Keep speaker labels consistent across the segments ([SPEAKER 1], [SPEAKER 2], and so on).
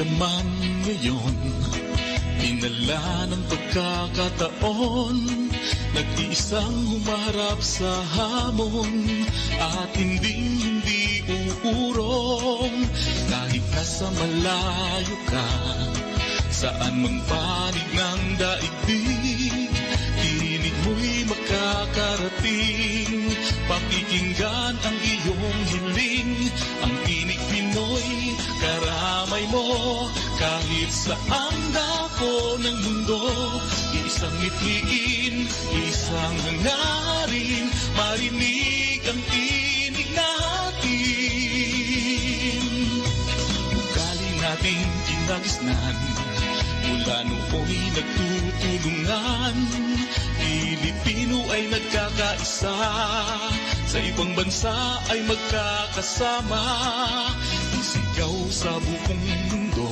[SPEAKER 1] ka man ngayon, dinala ng pagkakataon, nag-iisang humarap sa hamon, at hindi uurong. Kahit nasa malayo ka, saan mang panig ng daigdig, tinig mo'y makakarating. Pakikinggan ang iyong hiling, ang Tinig Pinoy, karamay mo. Kahit saan dako ng mundo, isang ngitiin, isang hangarin, marinig ang tinig natin. Ugali nating kinagisnan, mula nooy nagtutulungan. Pilipino ay nagkakaisa, sa ibang bansa ay magkakasama. Isigaw sa buong mundo,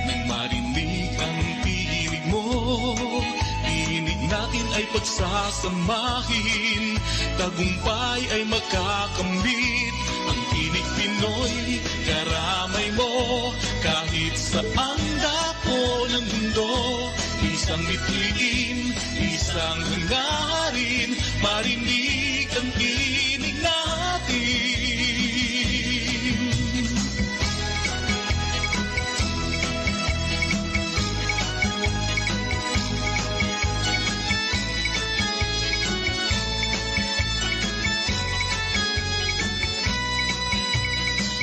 [SPEAKER 1] nang marinig ang tinig mo. Tinig natin ay pagsasamahin, tagumpay ay magkakamit. Ang Tinig Pinoy, karamay mo. Kahit saan dako ng mundo, isang mithiin, isang hangarin, marinig ang tinig natin.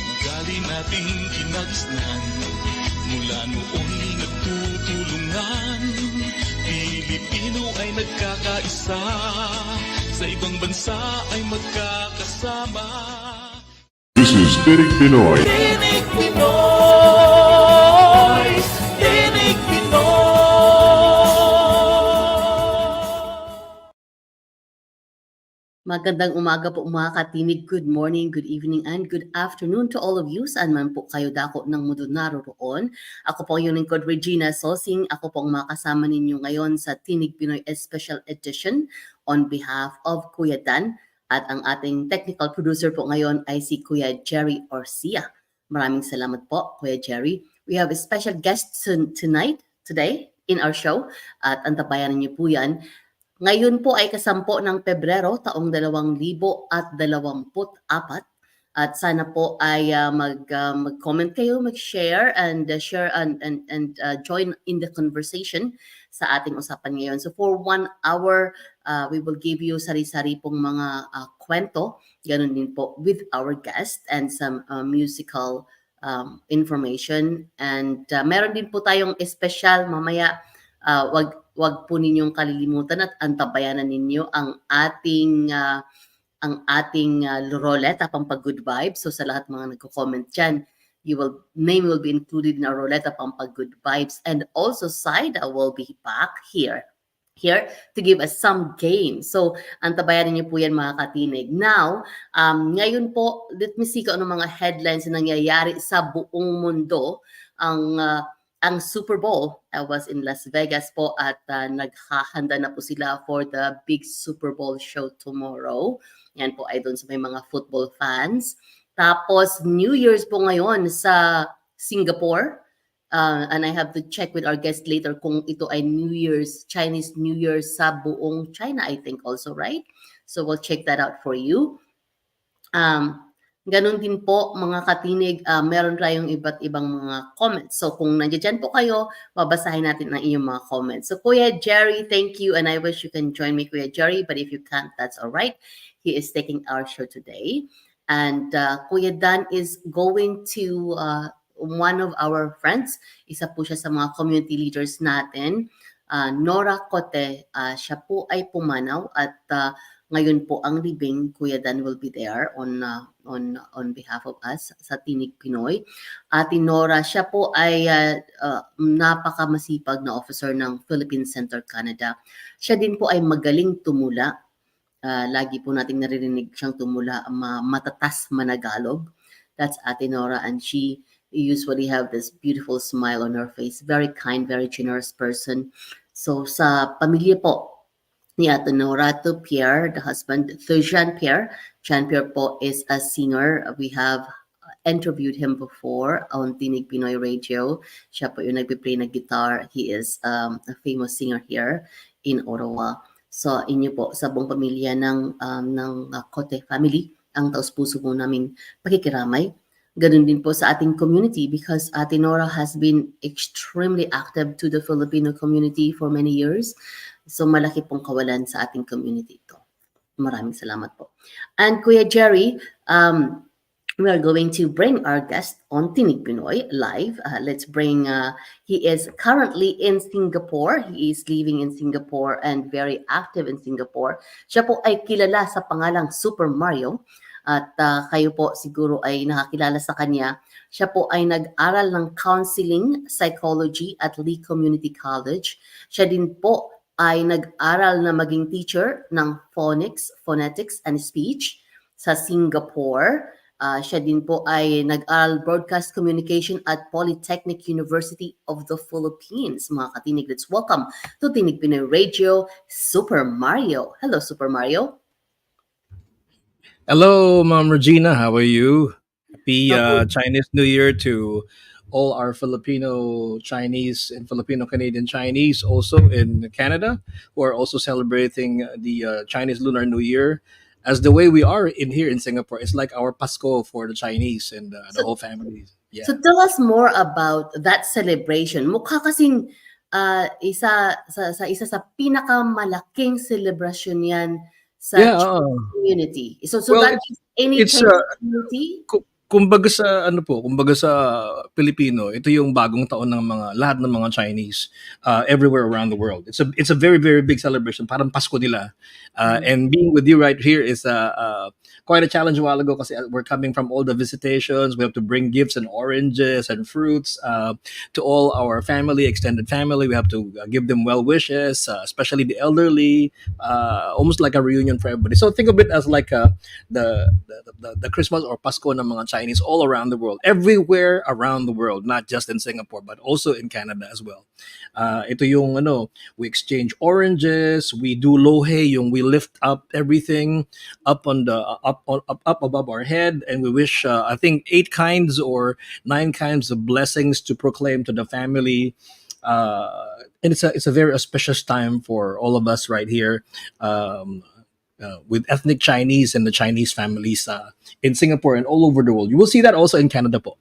[SPEAKER 1] Ugali nating kinagisnan, mula nooy nagtutulungan. Pilipino ay nagkakaisa, sa ibang bansa ay magkakasama.
[SPEAKER 2] This is Tinig Pinoy.
[SPEAKER 1] Tinig Pinoy! Tinig Pinoy!
[SPEAKER 3] Magandang umaga po mga katinig. Good morning, good evening, and good afternoon to all of you. Saan man po kayo dako ng mundo naroroon. Ako po yung lingkod Regina Sosing. Ako pong makasama ninyo ngayon sa Tinig Pinoy Special Edition on behalf of Kuya Dan. At ang ating technical producer po ngayon ay si Kuya Jerry Orcia. Maraming salamat po, Kuya Jerry. We have a special guest today in our show. At antabayan niyo po yan. Ngayon po ay kasampo ng Pebrero taong 2024 at sana po ay mag-comment kayo, mag-share and join in the conversation sa ating usapan ngayon. So for 1 hour, we will give you sari-sari pong mga kwento, ganun din po with our guest and some musical information. And meron din po tayong espesyal mamaya. Wag po ninyong kalilimutan at antabayanan ninyo ang ating ROLETA, pampa-gudvibes. So sa lahat mga nagko-comment dyan, name will be included in our ROLETA, pampa-gudvibes. And also Saida will be back here to give us some games. So antabayanan niyo po yan mga katinig. Now, ngayon po, let me see kung ano mga headlines na nangyayari sa buong mundo. Ang Super Bowl was in Las Vegas po at naghahanda na po sila for the big Super Bowl show tomorrow. Yan po ay doon sa may mga football fans. Tapos New Year's po ngayon sa Singapore. And I have to check with our guest later kung ito ay Chinese New Year sa buong China, I think also, right? So we'll check that out for you. Ganon din po mga katinig, meron tayong iba't ibang mga comments. So kung nandiyan po kayo, babasahin natin ang inyong mga comments. So Kuya Jerry, thank you, and I wish you can join me, Kuya Jerry, but if you can't, that's all right. He is taking our show today. And Kuya Dan is going to one of our friends. Isa po siya sa mga community leaders natin. Nora Cote, siya po ay pumanaw at ngayon po ang libing. Kuya Dan will be there on behalf of us sa Tinig Pinoy. Ate Nora, siya po ay napakamasipag na officer ng Philippine Center Canada. Siya din po ay magaling tumula. Lagi po nating naririnig siyang tumula, matatas managalog. That's Ate Nora, and she usually have this beautiful smile on her face. Very kind, very generous person. So sa pamilya po ni Ate Nora, to Pierre, the husband, to Jean-Pierre. Jean-Pierre po is a singer. We have interviewed him before on Tinig Pinoy Radio. Siya po yung nagpe-play na guitar. He is a famous singer here in Ottawa. So inyo po sa buong pamilya ng Cote family, ang taus-puso po naming pakikiramay. Ganun din po sa ating community because Ate Nora has been extremely active to the Filipino community for many years. So malaki pong kawalan sa ating community ito. Maraming salamat po. And Kuya Jerry, we are going to bring our guest on Tinig Pinoy live. Let's bring, he is currently in Singapore. He is living in Singapore and very active in Singapore. Siya po ay kilala sa pangalang Super Mario. At kayo po siguro ay nakakilala sa kanya. Siya po ay nag-aral ng Counseling Psychology at Lee Community College. Siya din po ay nag-aral na maging teacher ng phonetics and speech sa Singapore. Siya din po ay nag-aral Broadcast Communication at Polytechnic University of the Philippines. Mga katinig, let's welcome to Tinig Pinoy Radio, Super Mario. Hello, Super Mario.
[SPEAKER 4] Hello, Ma'am Regina. How are you? Happy
[SPEAKER 3] Mabuti.
[SPEAKER 4] Chinese New Year to all our Filipino Chinese and Filipino Canadian Chinese also in Canada who are also celebrating the Chinese Lunar New Year. As the way we are in here in Singapore, it's like our Pasko for the Chinese and the whole family. Yeah.
[SPEAKER 3] So tell us more about that celebration. Mukha kasing isa sa pinakamalaking celebration yan sa
[SPEAKER 4] Yeah.
[SPEAKER 3] Chinese community. So
[SPEAKER 4] Well,
[SPEAKER 3] that is any
[SPEAKER 4] it's
[SPEAKER 3] Chinese community?
[SPEAKER 4] kumbaga sa kumbaga sa Pilipino, ito yung bagong taon ng lahat ng mga Chinese everywhere around the world. It's a very very big celebration, parang Pasko nila. And being with you right here is quite a challenge a while ago kasi we're coming from all the visitations. We have to bring gifts and oranges and fruits to all our family, extended family. We have to give them well wishes, especially the elderly, almost like a reunion for everybody. So think of it as like the Christmas or Pasko ng mga Chinese all around the world, everywhere around the world, not just in Singapore but also in Canada as well. Ito yung we exchange oranges, we do lohe, yung we lift up everything up on the up above our head, and we wish I think 8 kinds or 9 kinds of blessings to proclaim to the family. And it's a very auspicious time for all of us right here. With ethnic Chinese and the Chinese families in Singapore and all over the world. You will see that also in Canada po.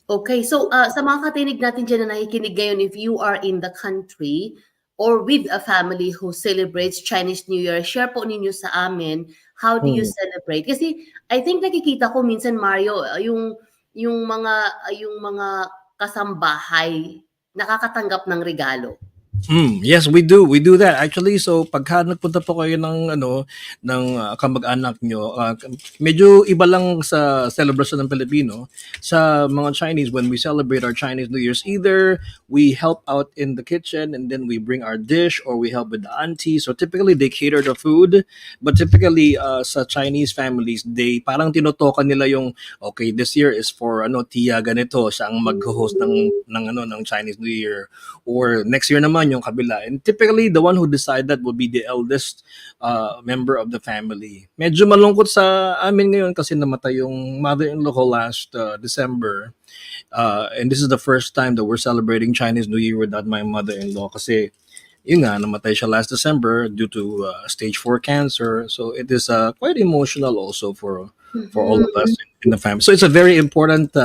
[SPEAKER 3] Okay, so sa mga katinig natin dyan na nakikinig ngayon, if you are in the country or with a family who celebrates Chinese New Year, share po ninyo sa amin, how do you celebrate? Kasi I think nakikita ko minsan, Mario, yung mga kasambahay nakakatanggap ng regalo.
[SPEAKER 4] Yes, we do. We do that actually. So pagka nagpunta po kayo ng kamag-anak nyo, medyo iba lang sa celebration ng Pilipino. Sa mga Chinese, when we celebrate our Chinese New Year's, either we help out in the kitchen and then we bring our dish, or we help with the auntie. So typically they cater the food, but typically sa Chinese families, they parang tinotokan nila yung okay, this year is for tiya ganito, siya ang mag-host ng Chinese New Year, or next year naman yung kabila. And typically, the one who decide that will be the eldest member of the family. Medyo malungkot sa amin ngayon kasi namatay yung mother-in-law ko last December. And this is the first time that we're celebrating Chinese New Year without my mother-in-law kasi yun nga, namatay siya last December due to stage 4 cancer. So it is quite emotional also for all of us in the family. So it's a very important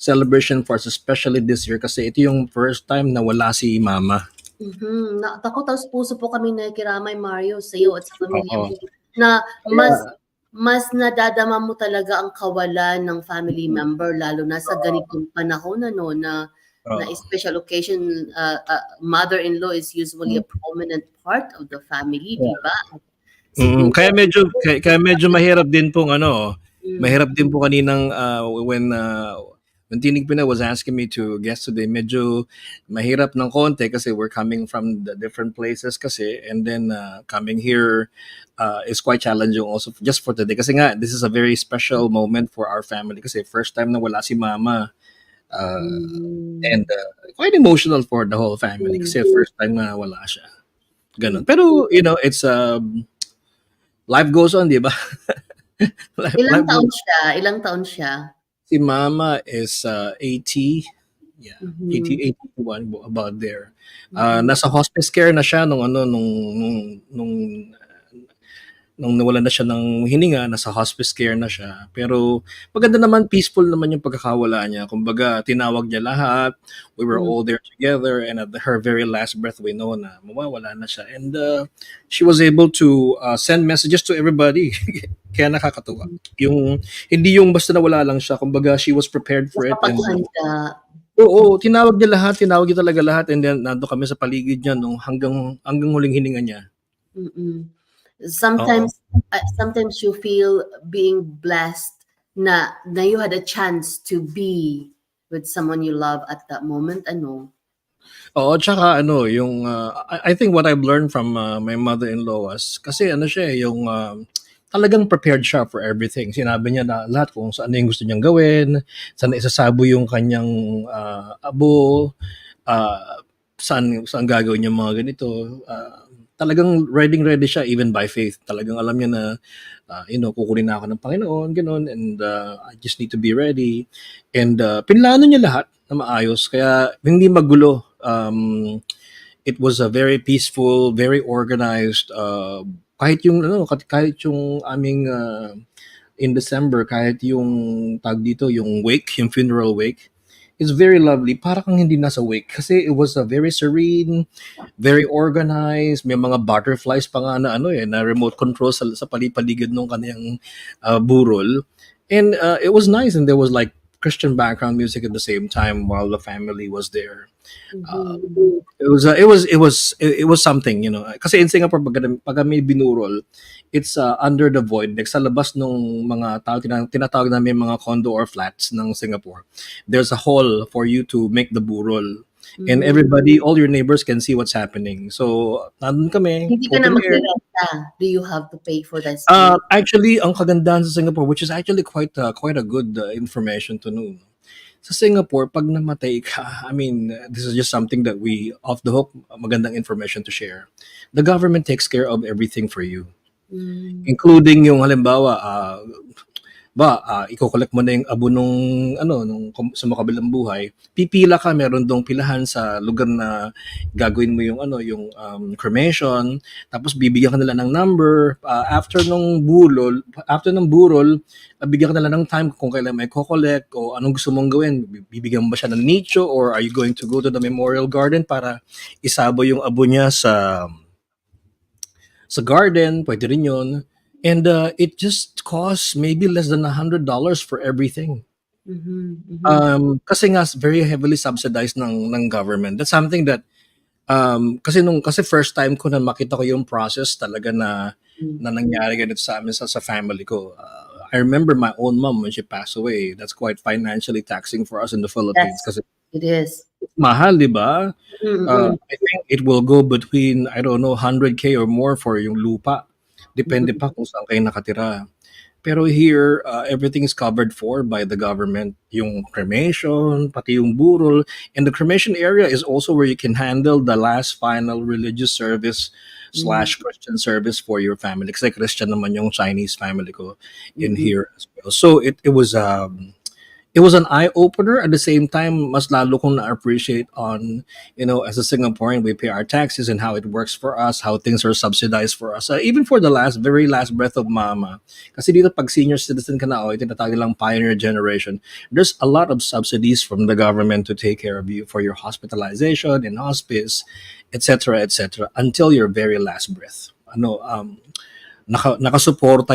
[SPEAKER 4] celebration for us, especially this year kasi ito yung first time na wala si mama.
[SPEAKER 3] Ako taos puso po kami nakikiramay, Mario, sa iyo at sa pamilya mo
[SPEAKER 4] Oo.
[SPEAKER 3] na mas nadadama mo talaga ang kawalan ng family member lalo na sa ganitong panahon na special occasion. Mother-in-law is usually a prominent part of the family, di ba? Siguro,
[SPEAKER 4] Kaya medyo mahirap din pong mahirap din po kaninang when Tinig Pinoy was asking me to guest today, medyo mahirap ng konti kasi we're coming from the different places kasi, and then coming here is quite challenging also just for today kasi nga this is a very special moment for our family kasi first time na wala si mama, and quite emotional for the whole family kasi first time na wala siya. Ganun. Pero it's life goes on, di ba?
[SPEAKER 3] ilang
[SPEAKER 4] life goes
[SPEAKER 3] taon siya?
[SPEAKER 4] Si mama is 80. Yeah,
[SPEAKER 3] Mhm.
[SPEAKER 4] 81, about there.
[SPEAKER 3] Mhm.
[SPEAKER 4] Nasa hospice care na siya nung ano nung nung nawalan na siya ng hininga, nasa hospice care na siya. Pero maganda naman, peaceful naman yung pagkakawala niya. Kumbaga, tinawag niya lahat. We were
[SPEAKER 3] Mm.
[SPEAKER 4] all there together, and at her very last breath, we know na mawawala na siya. And she was able to send messages to everybody. Kaya nakakatuwa.
[SPEAKER 3] Mhm.
[SPEAKER 4] Yung hindi yung basta nawala lang siya, kumbaga she was prepared for it, and
[SPEAKER 3] Nakapaghanda.
[SPEAKER 4] oo, tinawag niya talaga lahat, and then nandoon kami sa paligid niya nung hanggang huling hininga niya.
[SPEAKER 3] Mm.
[SPEAKER 4] Oo.
[SPEAKER 3] Sometimes you feel being blessed na you had a chance to be with someone you love at that moment, ano?
[SPEAKER 4] Oo, tsaka ano, yung, I think what I've learned from, my mother-in-law was kasi ano siya, yung, talagang prepared siya for everything. Sinabi niya na lahat kung saan yung gusto niyang gawin, saan isasabo yung kanyang, abo, ah, saan gagawin yung mga ganito. Talagang ready siya even by faith. Talagang alam niya na, kukunin na ako ng Panginoon, gano'n, and I just need to be ready. And pinlano niya lahat na maayos, kaya hindi magulo. It was a very peaceful, very organized. Kahit yung aming in December, kahit yung tag dito, yung wake, yung funeral wake, it's very lovely. Para kang hindi nasa wake kasi it was a very serene, very organized. May mga butterflies pa nga na ano na remote control sa palipaligid ng kaniyang burol. And it was nice, and there was like Christian background music at the same time while the family was there. Uh,
[SPEAKER 3] Mhm.
[SPEAKER 4] it was something, kasi in Singapore pag may binurol, it's under the void, like sa labas ng mga tao, tinatawag namin mga condo or flats ng Singapore. There's a hall for you to make the burol, and
[SPEAKER 3] Mhm.
[SPEAKER 4] everybody, all your neighbors can see what's happening. So nandun kami,
[SPEAKER 3] Hindi ka na
[SPEAKER 4] open air.
[SPEAKER 3] magrerenta. Do you have to pay for that space?
[SPEAKER 4] Actually, ang kagandahan sa Singapore, which is actually quite a good information to know. Sa Singapore, pag namatay ka, I mean, this is just something that we off the hook, magandang information to share. The government takes care of everything for you,
[SPEAKER 3] Mm.
[SPEAKER 4] including yung halimbawa, iko-collect mo na yung abo nung sa makabilang buhay, pipila ka, meron dong pilahan sa lugar na gagawin mo yung cremation, tapos bibigyan ka nila ng number, after ng burol, bigyan ka nila ng time kung kailan may ko-collect o anong gusto mong gawin. Bibigyan mo ba siya ng nicho, or are you going to go to the memorial garden para isabo yung abo niya sa garden, pwede rin yun. And it just costs maybe less than $100 for everything.
[SPEAKER 3] Mhm. Mhm.
[SPEAKER 4] Kasi nga very heavily subsidized ng government. That's something that kasi first time ko na makita ko yung process talaga
[SPEAKER 3] Mm.
[SPEAKER 4] na nangyari ganito sa amin sa family ko. I remember my own mom when she passed away. That's quite financially taxing for us in the Philippines
[SPEAKER 3] Yes,
[SPEAKER 4] kasi
[SPEAKER 3] it is.
[SPEAKER 4] mahal, 'di ba?
[SPEAKER 3] Mm.
[SPEAKER 4] I think it will go between, I don't know, 100K or more for yung lupa. Depende
[SPEAKER 3] Mhm.
[SPEAKER 4] pa kung saan kayo nakatira. Pero here, everything is covered for by the government. Yung cremation, pati yung burol. And the cremation area is also where you can handle the last final religious service
[SPEAKER 3] Mm.
[SPEAKER 4] slash Christian service for your family. Kasi Christian naman yung Chinese family ko in
[SPEAKER 3] Mm.
[SPEAKER 4] here as well. So it was an eye opener. At the same time, mas lalo kong na-appreciate on, as a Singaporean, we pay our taxes and how it works for us, how things are subsidized for us. Even for the very last breath of mama. Kasi dito pag senior citizen ka na, tinatawag nilang pioneer generation, there's a lot of subsidies from the government to take care of you for your hospitalization in hospice, etc., etc., until your very last breath. Nakasuporta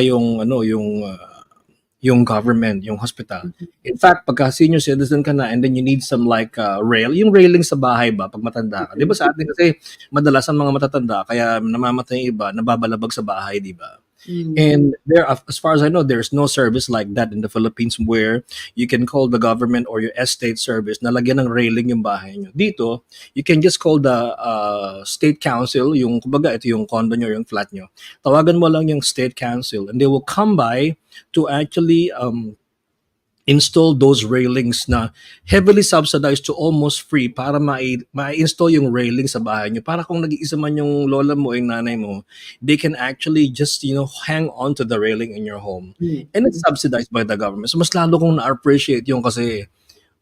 [SPEAKER 4] yung government, yung hospital. In fact, pagka senior citizen ka na and then you need some like yung railing sa bahay ba pag matanda ka. 'Di ba sa atin kasi madalas ang mga matatanda kaya namamatay yung iba, nababalabag sa bahay, 'di ba?
[SPEAKER 3] Mm.
[SPEAKER 4] And there, as far as I know, there's no service like that in the Philippines where you can call the government or your estate service na lagyan ng railing yung bahay nyo. Dito, you can just call the state council, yung kumbaga ito yung condo nyo, yung flat nyo. Tawagan mo lang yung state council and they will come by to actually install those railings na heavily subsidized to almost free para ma-install yung railing sa bahay nyo. Para kung nag-iisa man yung lola mo o yung nanay mo, they can actually just, hang on to the railing in your home. And it's subsidized by the government. So mas lalo kong na-appreciate yung kasi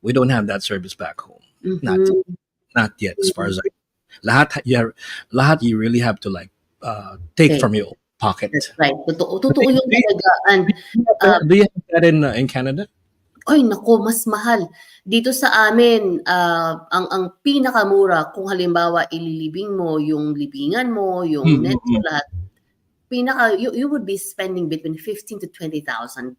[SPEAKER 4] we don't have that service back home. Not,
[SPEAKER 3] Mhm.
[SPEAKER 4] not yet as far as I lahat, lahat you really have to take
[SPEAKER 3] Okay,
[SPEAKER 4] from your pocket.
[SPEAKER 3] that's right. Totoo,
[SPEAKER 4] Do
[SPEAKER 3] totoo
[SPEAKER 4] you,
[SPEAKER 3] yun
[SPEAKER 4] do you,
[SPEAKER 3] talaga. And
[SPEAKER 4] do you have that in Canada?
[SPEAKER 3] ay naku, mas mahal. Dito sa amin, ang pinakamura kung halimbawa ililibing mo yung libingan mo, yung net mo,
[SPEAKER 4] Mm-mm.
[SPEAKER 3] lahat, you would be spending between 15 to $20,000.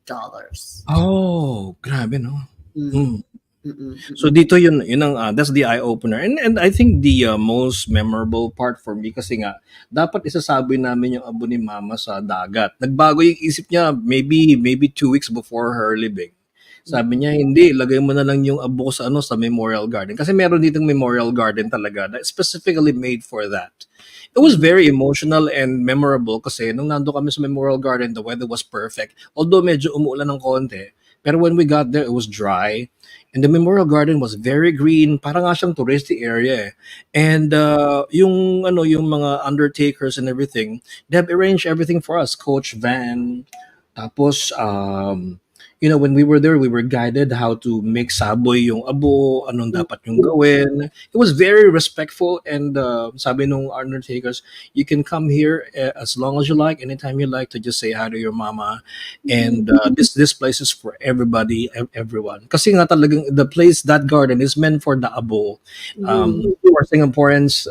[SPEAKER 4] Oh, grabe no.
[SPEAKER 3] Mm.
[SPEAKER 4] Mm.
[SPEAKER 3] Mm-mm,
[SPEAKER 4] So
[SPEAKER 3] mm-mm.
[SPEAKER 4] dito yun ang that's the eye opener. And I think the most memorable part for me kasi nga dapat isasabi namin yung abo ni mama sa dagat. Nagbago yung isip niya maybe 2 weeks before her leaving. Sabi niya, hindi, lagay mo na lang yung abo ko sa Memorial Garden. Kasi meron ditong Memorial Garden talaga that specifically made for that. It was very emotional and memorable kasi nung nando kami sa Memorial Garden, the weather was perfect. Although medyo umuulan ng konti, pero when we got there, it was dry. And the Memorial Garden was very green, parang nga siyang touristy area eh. And yung mga undertakers and everything, they have arranged everything for us, coach van, tapos when we were there, we were guided how to make saboy yung abo, anong dapat yung gawin. It was very respectful and sabi nung undertakers, you can come here as long as you like, anytime you like to just say hi to your mama. And this place is for everybody, everyone. Kasi nga talagang the place, that garden is meant for the abo. For Singaporeans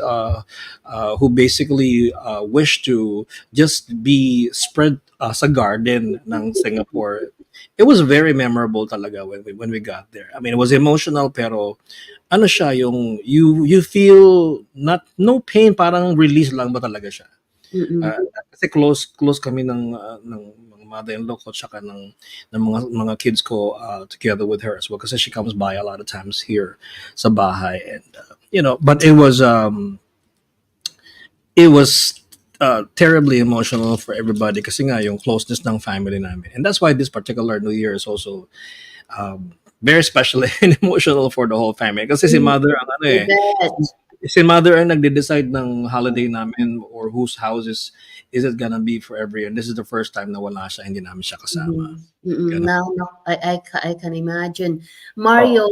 [SPEAKER 4] who basically wish to just be spread sa garden ng Singapore. It was very memorable talaga when we got there. I mean, it was emotional pero ano siya yung you feel no pain, parang release lang ba talaga siya.
[SPEAKER 3] Mm-mm.
[SPEAKER 4] Kasi close kami ng mga mother-in-law ko tsaka ng mga kids ko together with her as well kasi she comes by a lot of times here sa bahay and but it was terribly emotional for everybody kasi nga yung closeness ng family namin. And that's why this particular New Year is also very special and emotional for the whole family. Kasi si mother ang
[SPEAKER 3] I bet.
[SPEAKER 4] si mother ang nagde-decide ng holiday namin or whose house is it gonna be for every year. And this is the first time na wala siya, hindi namin siya kasama. Ganun.
[SPEAKER 3] Now, I can imagine.
[SPEAKER 4] Oh.
[SPEAKER 3] Mario,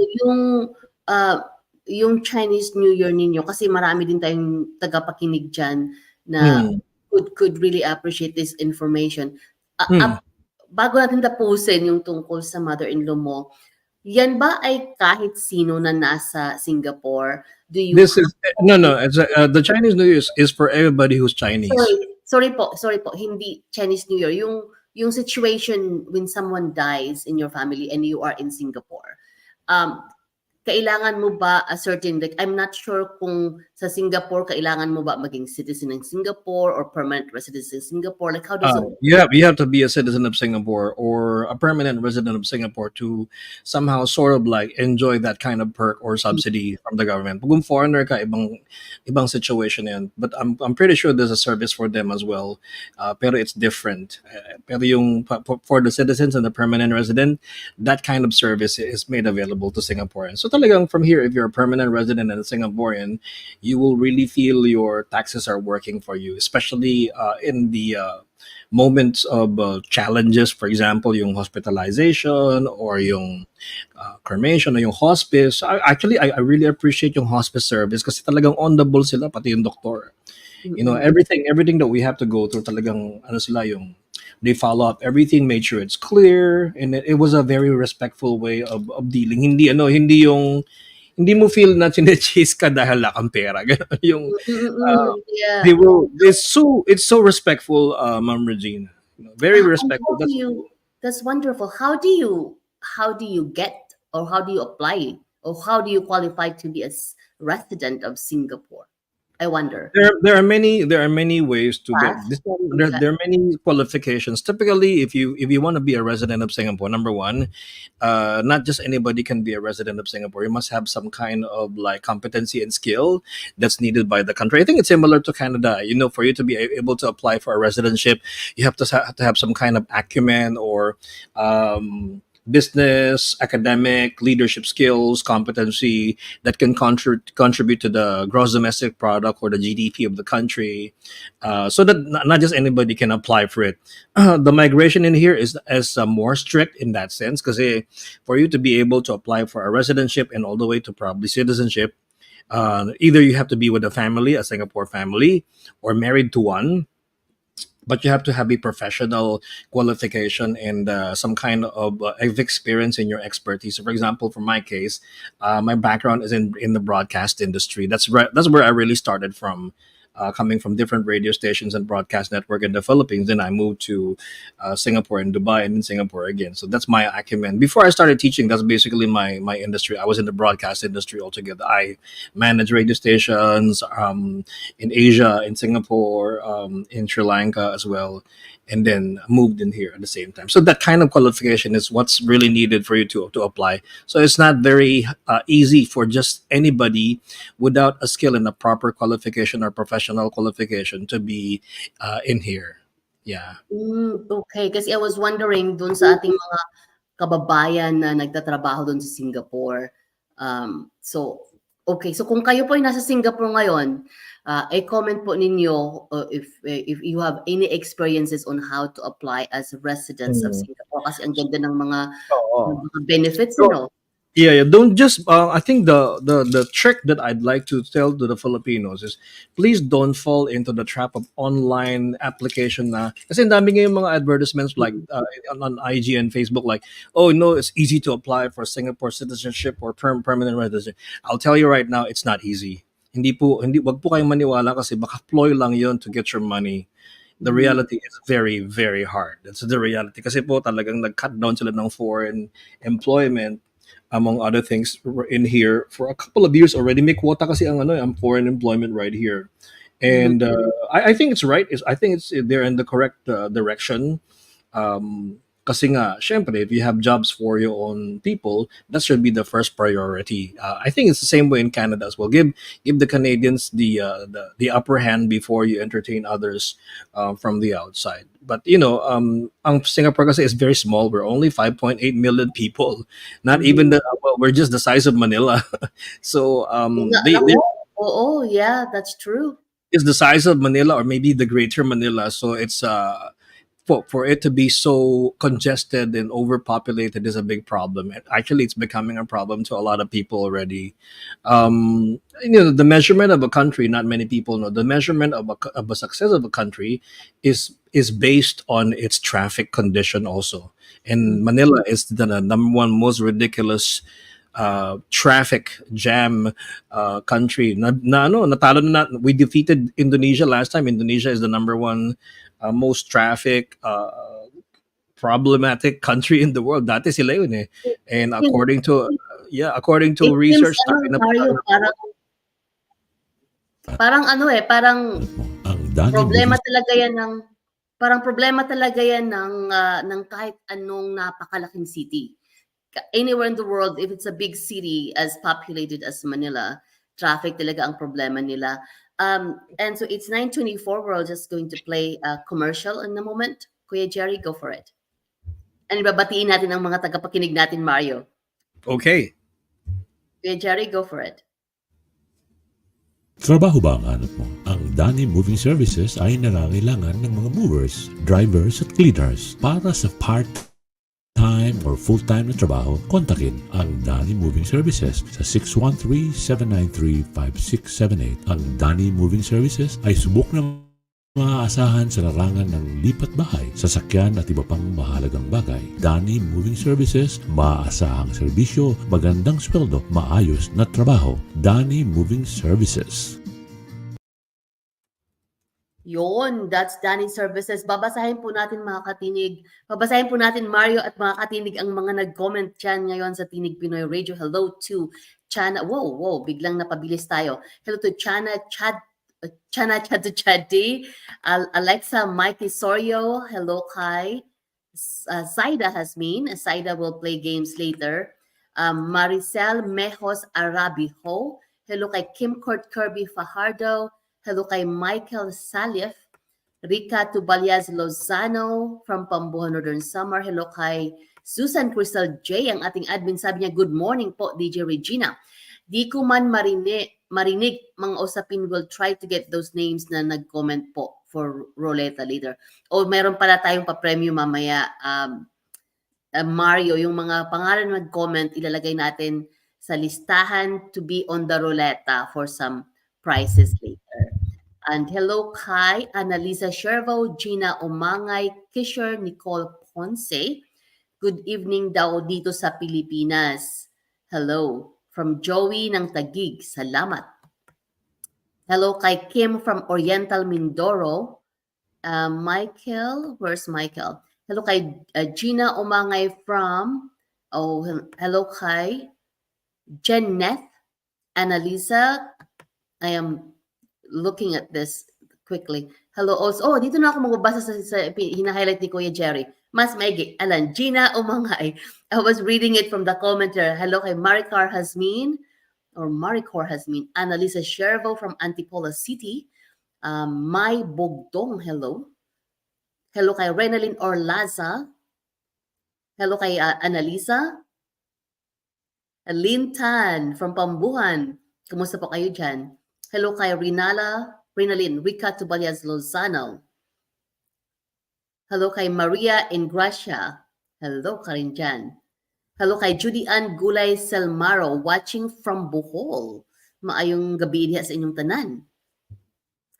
[SPEAKER 3] yung Chinese New Year ninyo, kasi marami din tayong tagapakinig dyan na could really appreciate this information. Bago natin tapusin yung tungkol sa mother-in-law mo, yan ba ay kahit sino na nasa Singapore? Do you
[SPEAKER 4] This is no. It's the Chinese New Year is for everybody who's Chinese.
[SPEAKER 3] Sorry po, hindi Chinese New Year. Yung situation when someone dies in your family and you are in Singapore. Kailangan mo ba a certain, I'm not sure kung sa Singapore, kailangan mo ba maging citizen in Singapore or permanent resident in Singapore? Like, how does it work?
[SPEAKER 4] You have to be a citizen of Singapore or a permanent resident of Singapore to somehow sort of enjoy that kind of perk or subsidy from the government. Kung foreigner ka, ibang situation yan. But I'm pretty sure there's a service for them as well. Pero it's different. Pero yung for the citizens and the permanent resident, that kind of service is made available to Singaporeans. So talagang from here, if you're a permanent resident and a Singaporean, you will really feel your taxes are working for you, especially in the moments of challenges. For example, yung hospitalization or yung cremation or yung hospice. I really appreciate yung hospice service kasi talagang on the ball sila, pati yung doktor. Everything that we have to go through talagang they follow up everything, made sure it's clear, and it was a very respectful way of dealing. Hindi mo feel na chine-chase ka dahil wala kang pera. Ganun yung
[SPEAKER 3] Yeah.
[SPEAKER 4] it's so respectful, Ma'am Regina. Very respectful.
[SPEAKER 3] That's wonderful. How do you get, or how do you apply, or how do you qualify to be a resident of Singapore? I wonder.
[SPEAKER 4] There are many ways to get this. There are many qualifications. Typically, if you want to be a resident of Singapore, number one, not just anybody can be a resident of Singapore. You must have some kind of competency and skill that's needed by the country. I think it's similar to Canada. For you to be able to apply for a residentship, you have to have some kind of acumen or business, academic, leadership skills, competency that can contribute to the gross domestic product or the GDP of the country, so that not just anybody can apply for it. The migration in here is more strict in that sense because for you to be able to apply for a residentship and all the way to probably citizenship, either you have to be with a family, a Singapore family, or married to one, but you have to have a professional qualification and some kind of experience in your expertise. So for example, for my case, my background is in the broadcast industry. That's where I really started from. Coming from different radio stations and broadcast network in the Philippines, then I moved to Singapore and Dubai, and then Singapore again. So that's my acumen. Before I started teaching, that's basically my industry. I was in the broadcast industry altogether. I managed radio stations, in Asia, in Singapore, in Sri Lanka as well, and then moved in here at the same time. So that kind of qualification is what's really needed for you to apply. So it's not very easy for just anybody without a skill and a proper qualification or professional qualification to be in here. Yeah.
[SPEAKER 3] Okay, kasi I was wondering dun sa ating mga kababayan na nagtatrabaho dun sa Singapore. So, okay. So kung kayo po ay nasa Singapore ngayon, i-comment po ninyo if you have any experiences on how to apply as residents of Singapore kasi ang ganda ng mga benefits, you know.
[SPEAKER 4] Yeah. Don't just. I think the trick that I'd like to tell to the Filipinos is, please don't fall into the trap of online application na. Kasi ang dami ngayong mga advertisements like on IG and Facebook, like, oh no, it's easy to apply for Singapore citizenship or permanent residency. I'll tell you right now, it's not easy. Wag po kayong maniwala kasi baka ploy lang yon to get your money. The reality is very, very hard. That's the reality. Kasi po talagang nag-cut down sila ng foreign employment, among other things, in here for a couple of years already. May quota kasi ang foreign employment right here. And I think it's right. I think they're in the correct direction. Kasi nga, syempre, if you have jobs for your own people, that should be the first priority. I think it's the same way in Canada as well. Give the Canadians the upper hand before you entertain others from the outside. But ang Singapore kasi is very small. We're only 5.8 million people. Not even we're just the size of Manila. So
[SPEAKER 3] Yeah, that's true.
[SPEAKER 4] it's the size of Manila or maybe the greater Manila. So it's for it to be so congested and overpopulated is a big problem. And actually, it's becoming a problem to a lot of people already. The measurement of a country, not many people know. The measurement of a success of a country is based on its traffic condition also. And Manila is the number one most ridiculous traffic jam country. Natalo na, we defeated Indonesia last time. Indonesia is the number one most traffic problematic country in the world. Dati sila yun eh. And according to
[SPEAKER 3] It
[SPEAKER 4] research,
[SPEAKER 3] seems, Mario, parang problema talaga yan ng kahit anong napakalaking city. Anywhere in the world, if it's a big city as populated as Manila, traffic talaga ang problema nila. And so it's 9:24. We're just going to play a commercial in a moment. Kuya Jerry, go for it. And babatiin natin ang mga tagapakinig natin, Mario.
[SPEAKER 4] Okay.
[SPEAKER 3] Kuya Jerry, go for it.
[SPEAKER 5] Trabaho ba ang hanap mo? Ang Dani Moving Services ay nangangailangan ng mga movers, drivers at cleaners para sa part-time or full-time na trabaho. Kontakin ang Dani Moving Services sa 613-793-5678. Ang Dani Moving Services ay subok na maaasahan sa larangan ng lipat bahay, sasakyan at iba pang mahalagang bagay. Dani Moving Services, maaasahang serbisyo, magandang sweldo, maayos na trabaho. Dani Moving Services.
[SPEAKER 3] Yon, that's Danny Services. Babasahin po natin mga katinig. Babasahin po natin, Mario at mga katinig, ang mga nag-comment dyan ngayon sa Tinig Pinoy Radio. Hello to Chana. Wow, biglang napabilis tayo. Hello to Chana Chadi, Alexa Mikey Sorio. Hello, Kai. Saida Hasmin. Saida will play games later. Maricel Mejos Arabijo. Hello kay Kim Court Kirby Fajardo. Hello kay Michael Salif. Rica Tubalias Lozano from Pambuhan Northern Samar. Hello kay Susan Crystal J, ang ating admin. Sabi niya, good morning po, DJ Regina. Di ko man marinig mga usapin, will try to get those names na nag-comment po for Roleta later. O meron pala tayong pa-premyo mamaya, Mario, yung mga pangalan nag-comment, ilalagay natin sa listahan to be on the Roleta for some prizes later. And hello kay Annalisa Shervo, Gina Umangay, Kisher Nicole Ponce. Good evening daw dito sa Pilipinas. Hello. From Joey ng Taguig. Salamat. Hello kay Kim from Oriental Mindoro. Michael, where's Michael? Hello kay Gina Umangay from, hello kay Jenneth Annalisa. I am looking at this quickly. Hello also. Dito na ako magbabasa sa hina-highlight ni Kuya Jerry. Mas maigi. Alan, Gina Umangay. I was reading it from the commenter. Hello kay Maricor Hasmin. Annalisa Shervo from Antipolo City. Mai Bogdong, hello. Hello kay Renalyn Orlaza. Hello kay Annalisa. Lynn Tan from Pambuhan. Kumusta po kayo dyan? Hello kay Renalyn Rica Tubalias Lozano. Hello kay Maria Ingracia. Hello ka rin dyan. Hello kay Judy Ann Gulay Selmaro, watching from Bohol. Maayong gabi diha sa inyong tanan.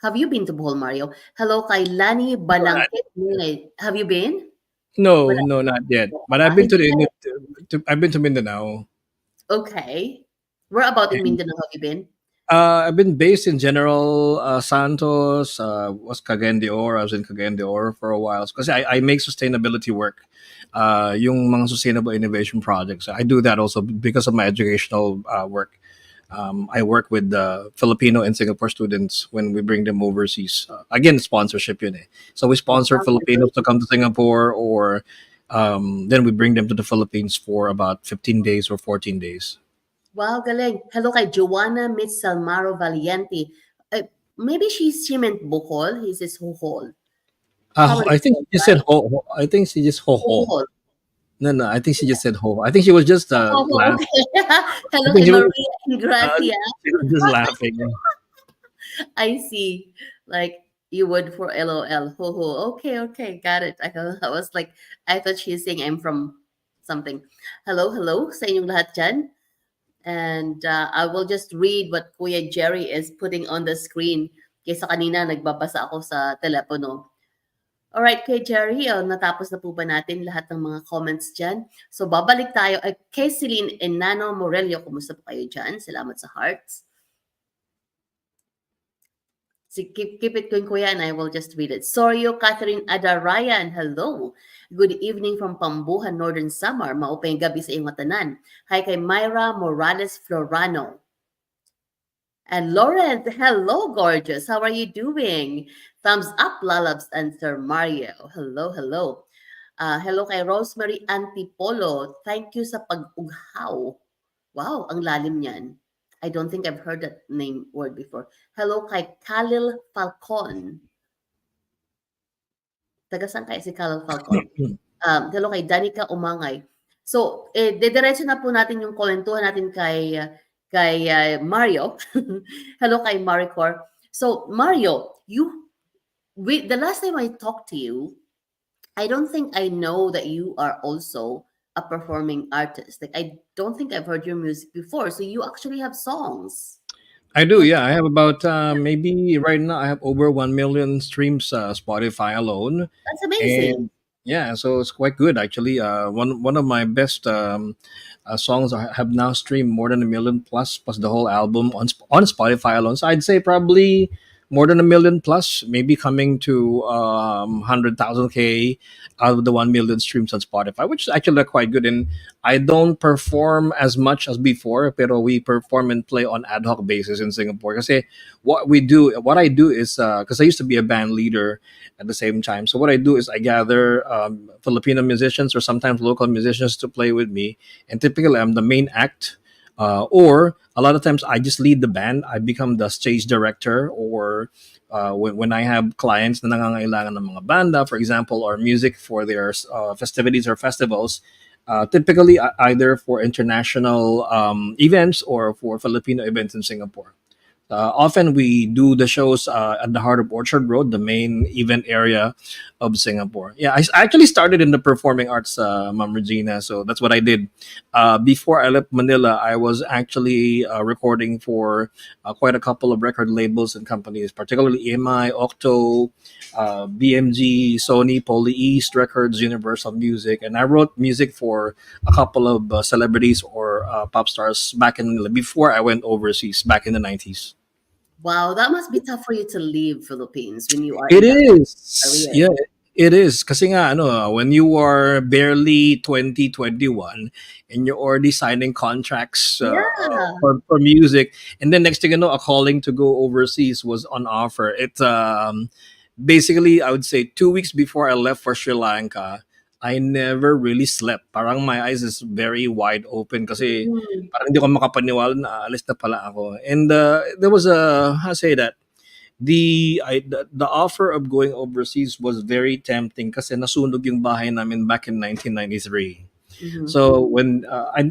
[SPEAKER 3] Have you been to Bohol, Mario? Hello kay Lani Balangkit. Have you been?
[SPEAKER 4] No, no, not yet. But I've been I've been to Mindanao.
[SPEAKER 3] Okay. Where about in Mindanao have you been?
[SPEAKER 4] I've been based in General Santos, was Cagayan de Oro. I was in Cagayan de Oro for a while because I make sustainability work, yung mga sustainable innovation projects. I do that also because of my educational work. I work with Filipino and Singapore students when we bring them overseas. Again, sponsorship yun eh. So we sponsor Filipinos to come to Singapore, or then we bring them to the Philippines for about 15 days or 14 days.
[SPEAKER 3] Wow, galing. Hello kay Joanna Mitz Salmaro Valiente. Maybe she meant Bohol. He says Hohol.
[SPEAKER 4] I think she just said ho. I think she just ho ho.
[SPEAKER 3] Hohol.
[SPEAKER 4] No. I think she just said ho. I think she was just laughing.
[SPEAKER 3] Okay. Hello
[SPEAKER 4] I think
[SPEAKER 3] kay
[SPEAKER 4] she was,
[SPEAKER 3] Maria Ingracia.
[SPEAKER 4] she was just laughing.
[SPEAKER 3] I see. Like you would for LOL. Ho ho. Okay. Got it. I was like, I thought she's saying I'm from something. Hello sa inyong lahat dyan. And I will just read what Kuya Jerry is putting on the screen. Kaysa kanina nagbabasa ako sa telepono. Alright, Kuya Jerry, natapos na po ba natin lahat ng mga comments dyan? So babalik tayo kay Celine Enano Morelio. Kumusta po kayo dyan? Salamat sa hearts. Keep it going, Kuya, and I will just read it. Soryo Catherine Adarayan, hello. Good evening from Pambuhan, Northern Samar. Maupay gabi sa iyong matanan. Hi kay Myra Morales Florano. And Laurent, hello, gorgeous. How are you doing? Thumbs up, Lalabs and Sir Mario. Hello. Hello kay Rosemary Antipolo. Thank you sa pag-ughaw. Wow, ang lalim niyan. I don't think I've heard that word before. Hello kay Khalil Falcon. Taga-saan kaya si Khalil Falcon? Hello kay Danica Umangay. So, dediretso na po natin yung kwentuhan natin kay Mario. Hello kay Maricor. So, Mario, the last time I talked to you, I don't think I know that you are also a performing artist. Like, I don't think I've heard your music before. So you actually have songs.
[SPEAKER 4] I do, yeah. I have about maybe right now I have over 1 million streams Spotify alone.
[SPEAKER 3] That's amazing.
[SPEAKER 4] And yeah, so it's quite good actually. One of my best songs have now streamed more than 1 million plus the whole album on Spotify alone. So I'd say probably more than 1 million plus, maybe coming to 100,000 out of the 1 million streams on Spotify, which is actually quite good. And I don't perform as much as before, pero we perform and play on ad hoc basis in Singapore. Kasi what I do is, because I used to be a band leader at the same time. So what I do is I gather Filipino musicians or sometimes local musicians to play with me. And typically I'm the main act. Or a lot of times I just lead the band. I become the stage director or when I have clients na nangangailangan ng mga banda, for example, or music for their festivities or festivals, typically either for international events or for Filipino events in Singapore. Often we do the shows at the heart of Orchard Road, the main event area of Singapore. Yeah, I actually started in the performing arts, Ma'am Regina. So that's what I did. Before I left Manila, I was actually recording for quite a couple of record labels and companies, particularly EMI, Octo, BMG, Sony, Poly East Records, Universal Music, and I wrote music for a couple of celebrities or pop stars back in before I went overseas back in the 90s.
[SPEAKER 3] Wow, that must be tough for you to leave Philippines when you are
[SPEAKER 4] It
[SPEAKER 3] in that
[SPEAKER 4] is.
[SPEAKER 3] career.
[SPEAKER 4] Yeah, it is. Kasi nga, when you are barely 20, 21, and you're already signing contracts
[SPEAKER 3] Yeah.
[SPEAKER 4] for music, and then next thing you know, a calling to go overseas was on offer. It basically, I would say 2 weeks before I left for Sri Lanka, I never really slept. Parang my eyes is very wide open kasi
[SPEAKER 3] Mm.
[SPEAKER 4] parang hindi ko makapaniwala na alis na pala ako. And there was how to say that, the offer of going overseas was very tempting kasi nasunog yung bahay namin back in 1993.
[SPEAKER 3] Mhm.
[SPEAKER 4] So when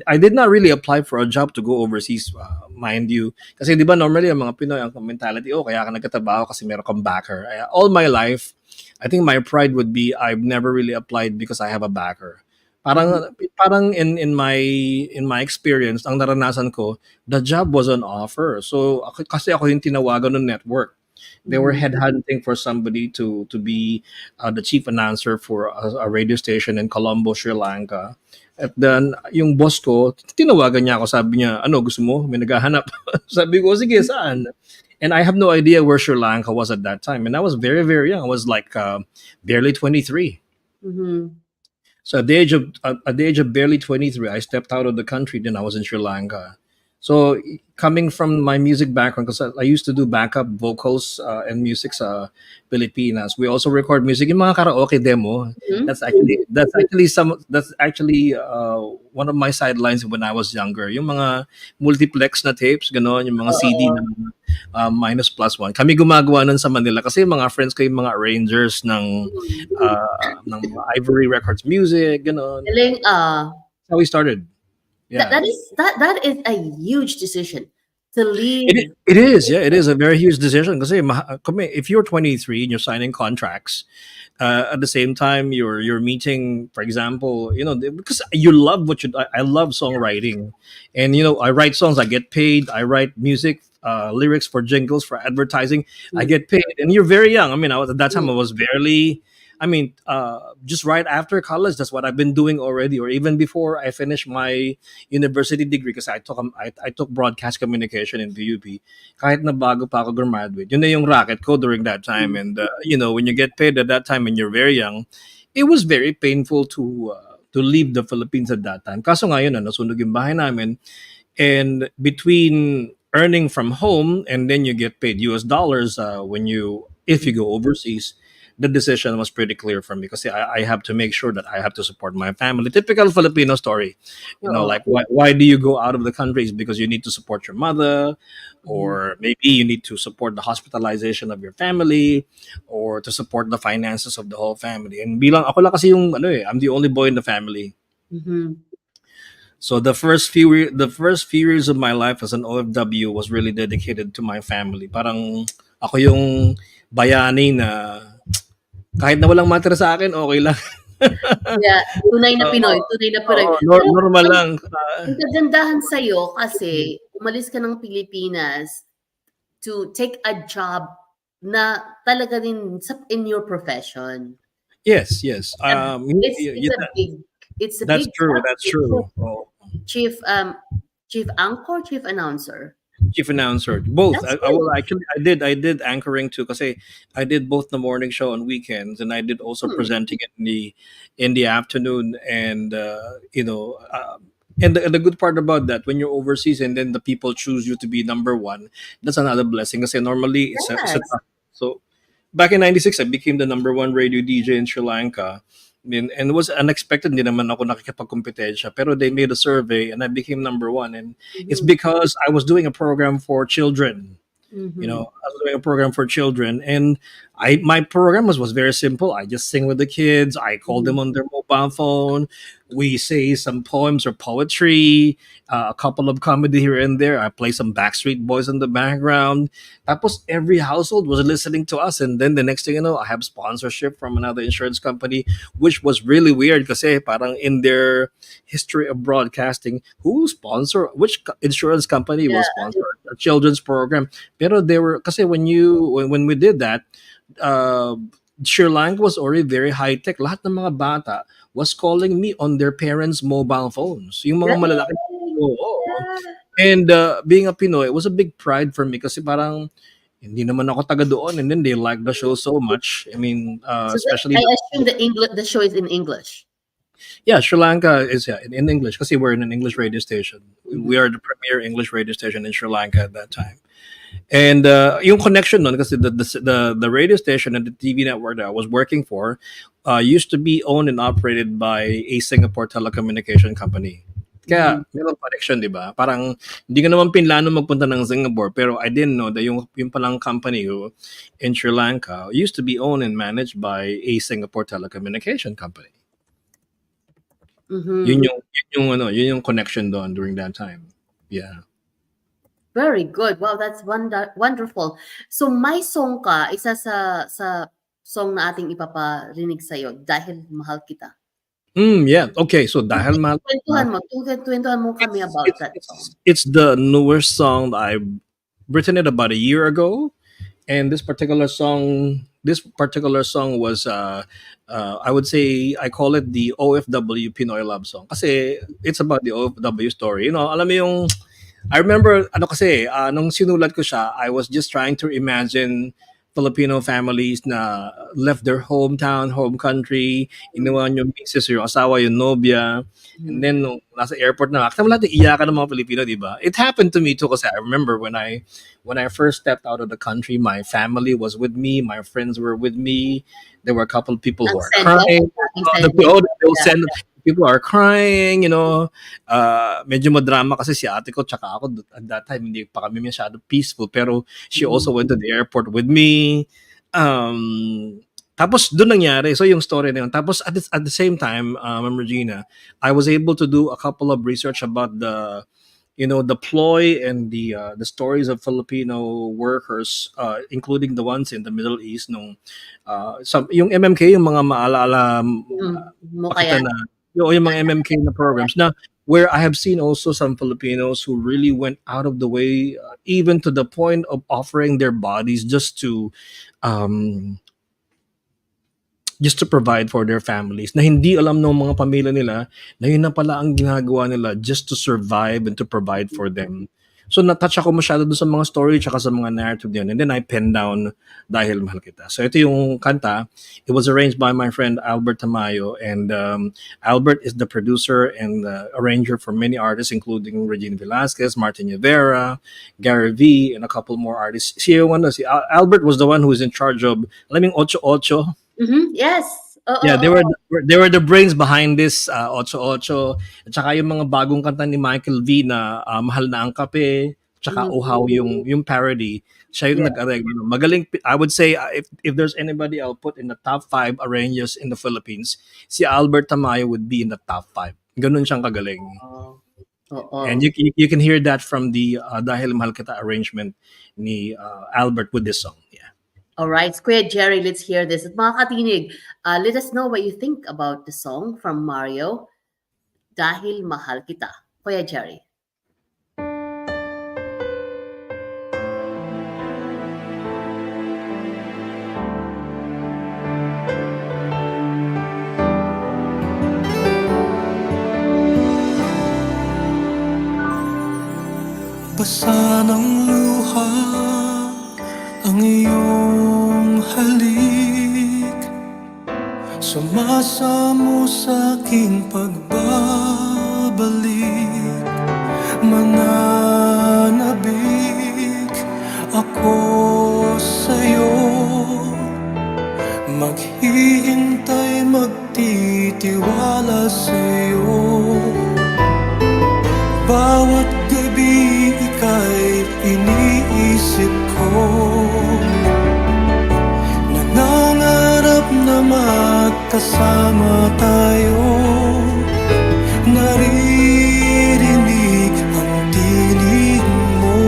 [SPEAKER 4] I did not really apply for a job to go overseas, mind you, kasi di ba normally ang mga Pinoy ang mentality, kaya ka nagkatrabaho kasi meron kang backer. All my life, I think my pride would be I've never really applied because I have a backer.
[SPEAKER 3] Mhm.
[SPEAKER 4] Parang in my experience, ang naranasan ko, the job was on offer. So kasi ako yung tinawagan ng network. They were
[SPEAKER 3] Mhm.
[SPEAKER 4] headhunting for somebody to be the chief announcer for a radio station in Colombo, Sri Lanka. At then, yung boss ko, tinawagan niya ako, sabi niya, ano, gusto mo? May naghahanap. Sabi ko, sige, saan? And I have no idea where Sri Lanka was at that time. And I was very, very young. I was like barely 23.
[SPEAKER 3] Mhm.
[SPEAKER 4] So at the age of barely 23, I stepped out of the country. Then I was in Sri Lanka. So coming from my music background, because I used to do backup vocals and music sa Pilipinas. We also record music in mga karaoke demo.
[SPEAKER 3] Mhm.
[SPEAKER 4] That's actually one of my sidelines when I was younger. Yung mga multiplex na tapes, gano'n, yung mga CD
[SPEAKER 3] Oo.
[SPEAKER 4] na minus plus one. Kami gumagawa nun sa Manila kasi yung mga friends ko yung mga arrangers ng Ivory Records music, gano'n.
[SPEAKER 3] Galing,
[SPEAKER 4] That's how we started.
[SPEAKER 3] that,
[SPEAKER 4] Yeah.
[SPEAKER 3] that is a huge decision to leave.
[SPEAKER 4] It is, yeah, it is a very huge decision kasi if you're 23 and you're signing contracts, at the same time you're meeting, for example, because you love I love songwriting, and I write songs, I get paid, I write music, lyrics for jingles, for advertising, I
[SPEAKER 3] Mm.
[SPEAKER 4] get paid, and you're very young. I mean, at that time
[SPEAKER 3] Mm.
[SPEAKER 4] I was barely. I mean, just right after college, that's what I've been doing already, or even before I finished my university degree, because I took broadcast communication in PUP. Kahit na bago pa ako graduate, yun na yung racket ko during that time.
[SPEAKER 3] Mm.
[SPEAKER 4] And when you get paid at that time and you're very young, it was very painful to leave the Philippines at that time. Kaso nga yun, nasunog yung bahay namin, and between earning from home and then you get paid US dollars if you go overseas, the decision was pretty clear for me because I have to make sure that I have to support my family. Typical Filipino story,
[SPEAKER 3] Oo.
[SPEAKER 4] like why do you go out of the country? Is because you need to support your mother,
[SPEAKER 3] Mhm.
[SPEAKER 4] or maybe you need to support the hospitalization of your family, or to support the finances of the whole family. And bilang ako lang kasi I'm the only boy in the family.
[SPEAKER 3] Mhm.
[SPEAKER 4] So the first few years of my life as an OFW was really dedicated to my family. Parang ako yung bayani na kahit na walang matira sa akin, okay lang.
[SPEAKER 3] Yeah, tunay na
[SPEAKER 4] Oo,
[SPEAKER 3] Pinoy, tunay na Pinoy.
[SPEAKER 4] oo,
[SPEAKER 3] Pero
[SPEAKER 4] normal
[SPEAKER 3] ang
[SPEAKER 4] lang.
[SPEAKER 3] ang kagandahan sa'yo kasi umalis ka ng Pilipinas to take a job na talaga din in your profession.
[SPEAKER 4] Yes, yes.
[SPEAKER 3] It's a
[SPEAKER 4] That's
[SPEAKER 3] big
[SPEAKER 4] true.
[SPEAKER 3] job.
[SPEAKER 4] That's
[SPEAKER 3] It's
[SPEAKER 4] true.
[SPEAKER 3] a chief anchor, chief announcer.
[SPEAKER 4] Chief announcer, both.
[SPEAKER 3] That's
[SPEAKER 4] I
[SPEAKER 3] good.
[SPEAKER 4] well, actually, I did anchoring too, because I did both the morning show on weekends, and I did also
[SPEAKER 3] Hmm.
[SPEAKER 4] presenting it in the afternoon. And the good part about that, when you're overseas and then the people choose you to be number one, that's another blessing. Because normally it's a
[SPEAKER 3] Yes.
[SPEAKER 4] so back in '96, I became the number one radio DJ in Sri Lanka. And it was unexpected. Hindi naman ako nakikipagkompetensya, pero they made a survey and I became number one. And it's
[SPEAKER 3] Mhm.
[SPEAKER 4] because I was doing a program for children.
[SPEAKER 3] Mm-hmm.
[SPEAKER 4] I was doing a program for children, and my program was very simple. I just sing with the kids. I call them on their mobile phone. We say some poems or poetry, a couple of comedy here and there. I play some Backstreet Boys in the background. Tapos every household was listening to us, and then the next thing you know, I have sponsorship from another insurance company, which was really weird kasi parang in their history of broadcasting, which insurance company will
[SPEAKER 3] Yeah.
[SPEAKER 4] sponsor a children's program. Pero they were kasi when we did that, uh, Sri Lanka was already very high tech. Lahat ng mga bata was calling me on their parents' mobile phones. Yung mga malalaki.
[SPEAKER 3] Right.
[SPEAKER 4] Oo.
[SPEAKER 3] Yeah.
[SPEAKER 4] And being a Pinoy, it was a big pride for me kasi parang hindi naman ako taga doon, and then they liked the show so much. I mean,
[SPEAKER 3] So
[SPEAKER 4] especially
[SPEAKER 3] I assume the show is in English.
[SPEAKER 4] yeah, Sri Lanka is in English kasi we're in an English radio station. We are the premier English radio station in Sri Lanka at that time. And yung connection nun, kasi the radio station and the TV network that I was working for used to be owned and operated by a Singapore telecommunication company. Kaya meron connection, di ba? Parang hindi ka naman pinlano magpunta ng Singapore, pero I didn't know that yung palang company in Sri Lanka used to be owned and managed by a Singapore telecommunication company.
[SPEAKER 3] Mm-hmm.
[SPEAKER 4] Yun yung connection doon during that time. Yeah.
[SPEAKER 3] Very good. Wow, that's wonderful. So my song ka, isa sa song na ating ipaparinig sa'yo, Dahil Mahal Kita.
[SPEAKER 4] Yeah. Okay. So dahil mahal
[SPEAKER 3] Kwentuhan mo kami about that song.
[SPEAKER 4] it's the newer song that I've written it about a year ago, and this particular song was I would say I call it the OFW Pinoy love song kasi it's about the OFW story. Alam mo yung I remember kasi nung sinulat ko siya, I was just trying to imagine Filipino families na left their hometown, home country, inuwan yung misis, yung asawa, yung nobya, and then nung nasa airport na, kasi wala natin iyakan ng mga Pilipino, di ba? It happened to me too kasi I remember when I first stepped out of the country, my family was with me, my friends were with me, there were a couple of people who are crying. People are crying, medyo madrama kasi si ate ko tsaka ako at that time hindi pa kami masyado peaceful pero she also went to the airport with me. Tapos doon nangyari. So yung story na yun. Tapos at the same time, Ma'am Regina, I was able to do a couple of research about the ploy and the stories of Filipino workers, including the ones in the Middle East nung yung MMK, yung mga maalala makita na yung mga MMK na programs na where I have seen also some Filipinos who really went out of the way, even to the point of offering their bodies just to provide for their families na hindi alam ng mga pamilya nila na yun na pala ang ginagawa nila just to survive and to provide for them. So na-touch ako masyado doon sa mga story tsaka sa mga narrative yun. And then I penned down Dahil Mahal Kita. So ito yung kanta. It was arranged by my friend Albert Tamayo, and Albert is the producer and arranger for many artists including Regina Velasquez, Martin Rivera, Gary V, and a couple more artists. Albert was the one who was in charge of Ocho Ocho.
[SPEAKER 3] Mm-hmm. Yes.
[SPEAKER 4] Yeah, they were the brains behind this Ocho Ocho. At saka yung mga bagong kanta ni Michael V na Mahal na ang Kape, tsaka Uhaw yung parody. Siya yung nag-arrange. Magaling, I would say if there's anybody I'll put in the top 5 arrangers in the Philippines, si Albert Tamayo would be in the top 5. Ganun siyang kagaling. And you can hear that from the Dahil Mahal Kita arrangement ni Albert with this song. Yeah.
[SPEAKER 3] All right, Square Jerry, let's hear this. At mga katinig, let us know what you think about the song from Mario, Dahil Mahal Kita. Kuya Jerry.
[SPEAKER 1] Basa ng luha ang iyong halik, sumasamo sa aking pagbabalik. Mananabik ako sa'yo, maghihintay, magtitiwala sa'yo. Bawat gabi ika'y iniisip ko, magkasama tayo, naririnig ang tinig mo.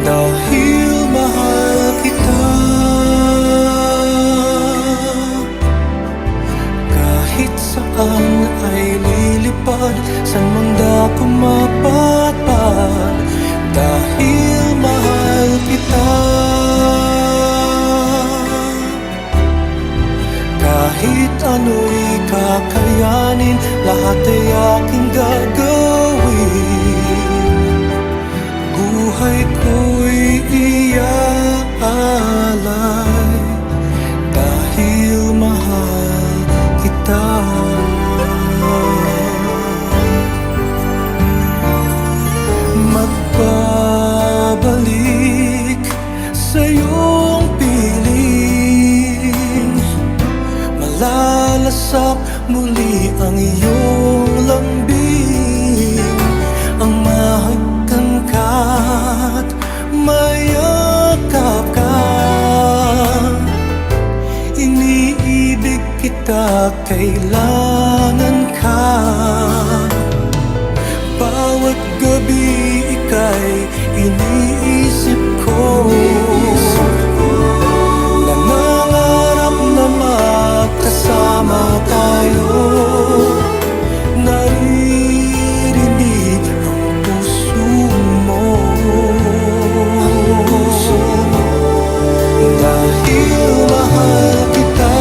[SPEAKER 1] Dahil mahal kita, kahit saan ay lilipad, saan man dako mapatpad. Dahil mahal kita, kahit ano'y kakayanin, lahat ay aking gagawin. Buhay ko'y iaalay, dahil mahal kita. Magbabalik sa iyong piling, malalasap muli ang iyong lambing, ang mahagkan ka't mayakap ka. Iniibig kita, kailangan ka. Bawat gabi ika'y iniisip ko, nangangarap na magkasama tayo, naririnig ang puso mo. Dahil mahal kita,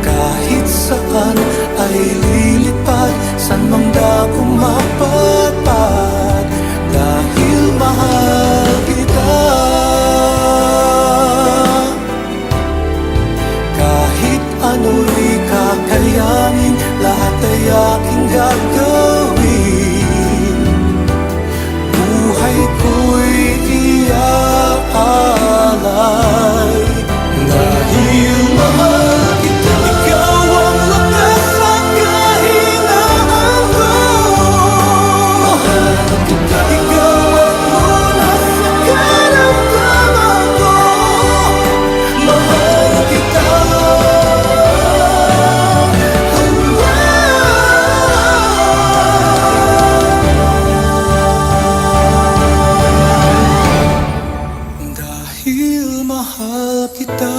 [SPEAKER 1] kahit saan ay lilipad, saan mang dako mapatpad. Dahil mahal kita, kahit ano'y kakayanin, lahat ay aking gagawin. Buhay ko'y iaalay, dahil mahal kita. Ikaw ang lakas sa kahinaan ko, mahal kita. Ikaw ang lunas sa karamdaman ko, mahal kita. Dahil mahal kita,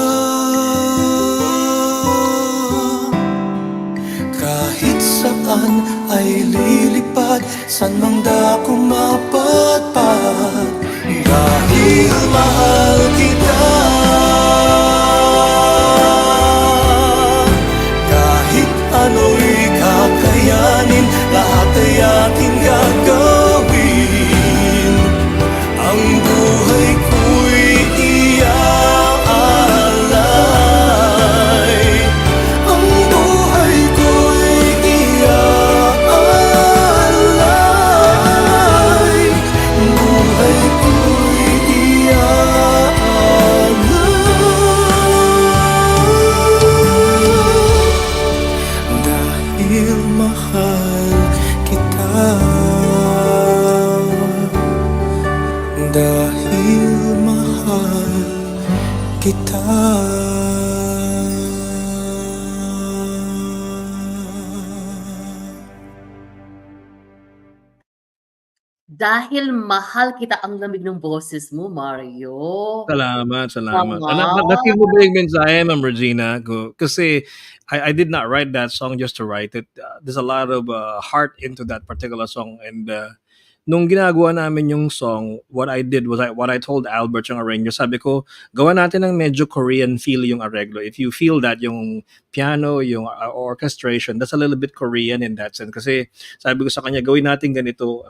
[SPEAKER 1] kahit saan ay lilipad, saan mang dako mapatpad. Dahil mahal kita, kahit ano'y kakayanin, lahat ay aking gagawin. Ang buhay ko'y iaalay, ang buhay ko'y iaalay, ang buhay ko'y iaalay. Dahil mahal kita, dahil mahal kita.
[SPEAKER 3] Dahil mahal kita, ang lamig ng boses mo, Mario.
[SPEAKER 4] Salamat, salamat.
[SPEAKER 3] Tama.
[SPEAKER 4] Na-feel mo ba yung mensahe, Ma'am Regina? Kasi I did not write that song just to write it. There's a lot of heart into that particular song. And nung ginagawa namin yung song, what I did was what I told Albert, yung arranger, sabi ko, gawa natin ng medyo Korean feel yung arreglo. If you feel that, yung piano, yung orchestration, that's a little bit Korean in that sense. Kasi sabi ko sa kanya, gawin natin ganito,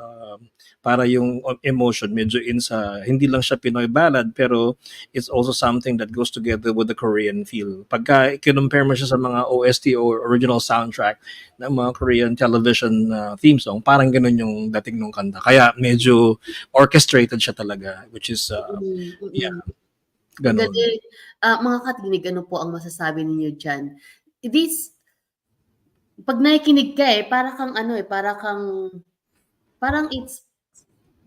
[SPEAKER 4] para yung emotion medyo in sa, hindi lang siya Pinoy ballad, pero it's also something that goes together with the Korean feel. Pagka kinumpare mo siya sa mga OST or original soundtrack ng mga Korean television theme song, parang ganun yung dating ng kanta. Kaya medyo orchestrated siya talaga, which is, yeah, ganun.
[SPEAKER 3] Galing. Mga katinig, ano po ang masasabi ninyo dyan? This, pag nakikinig ka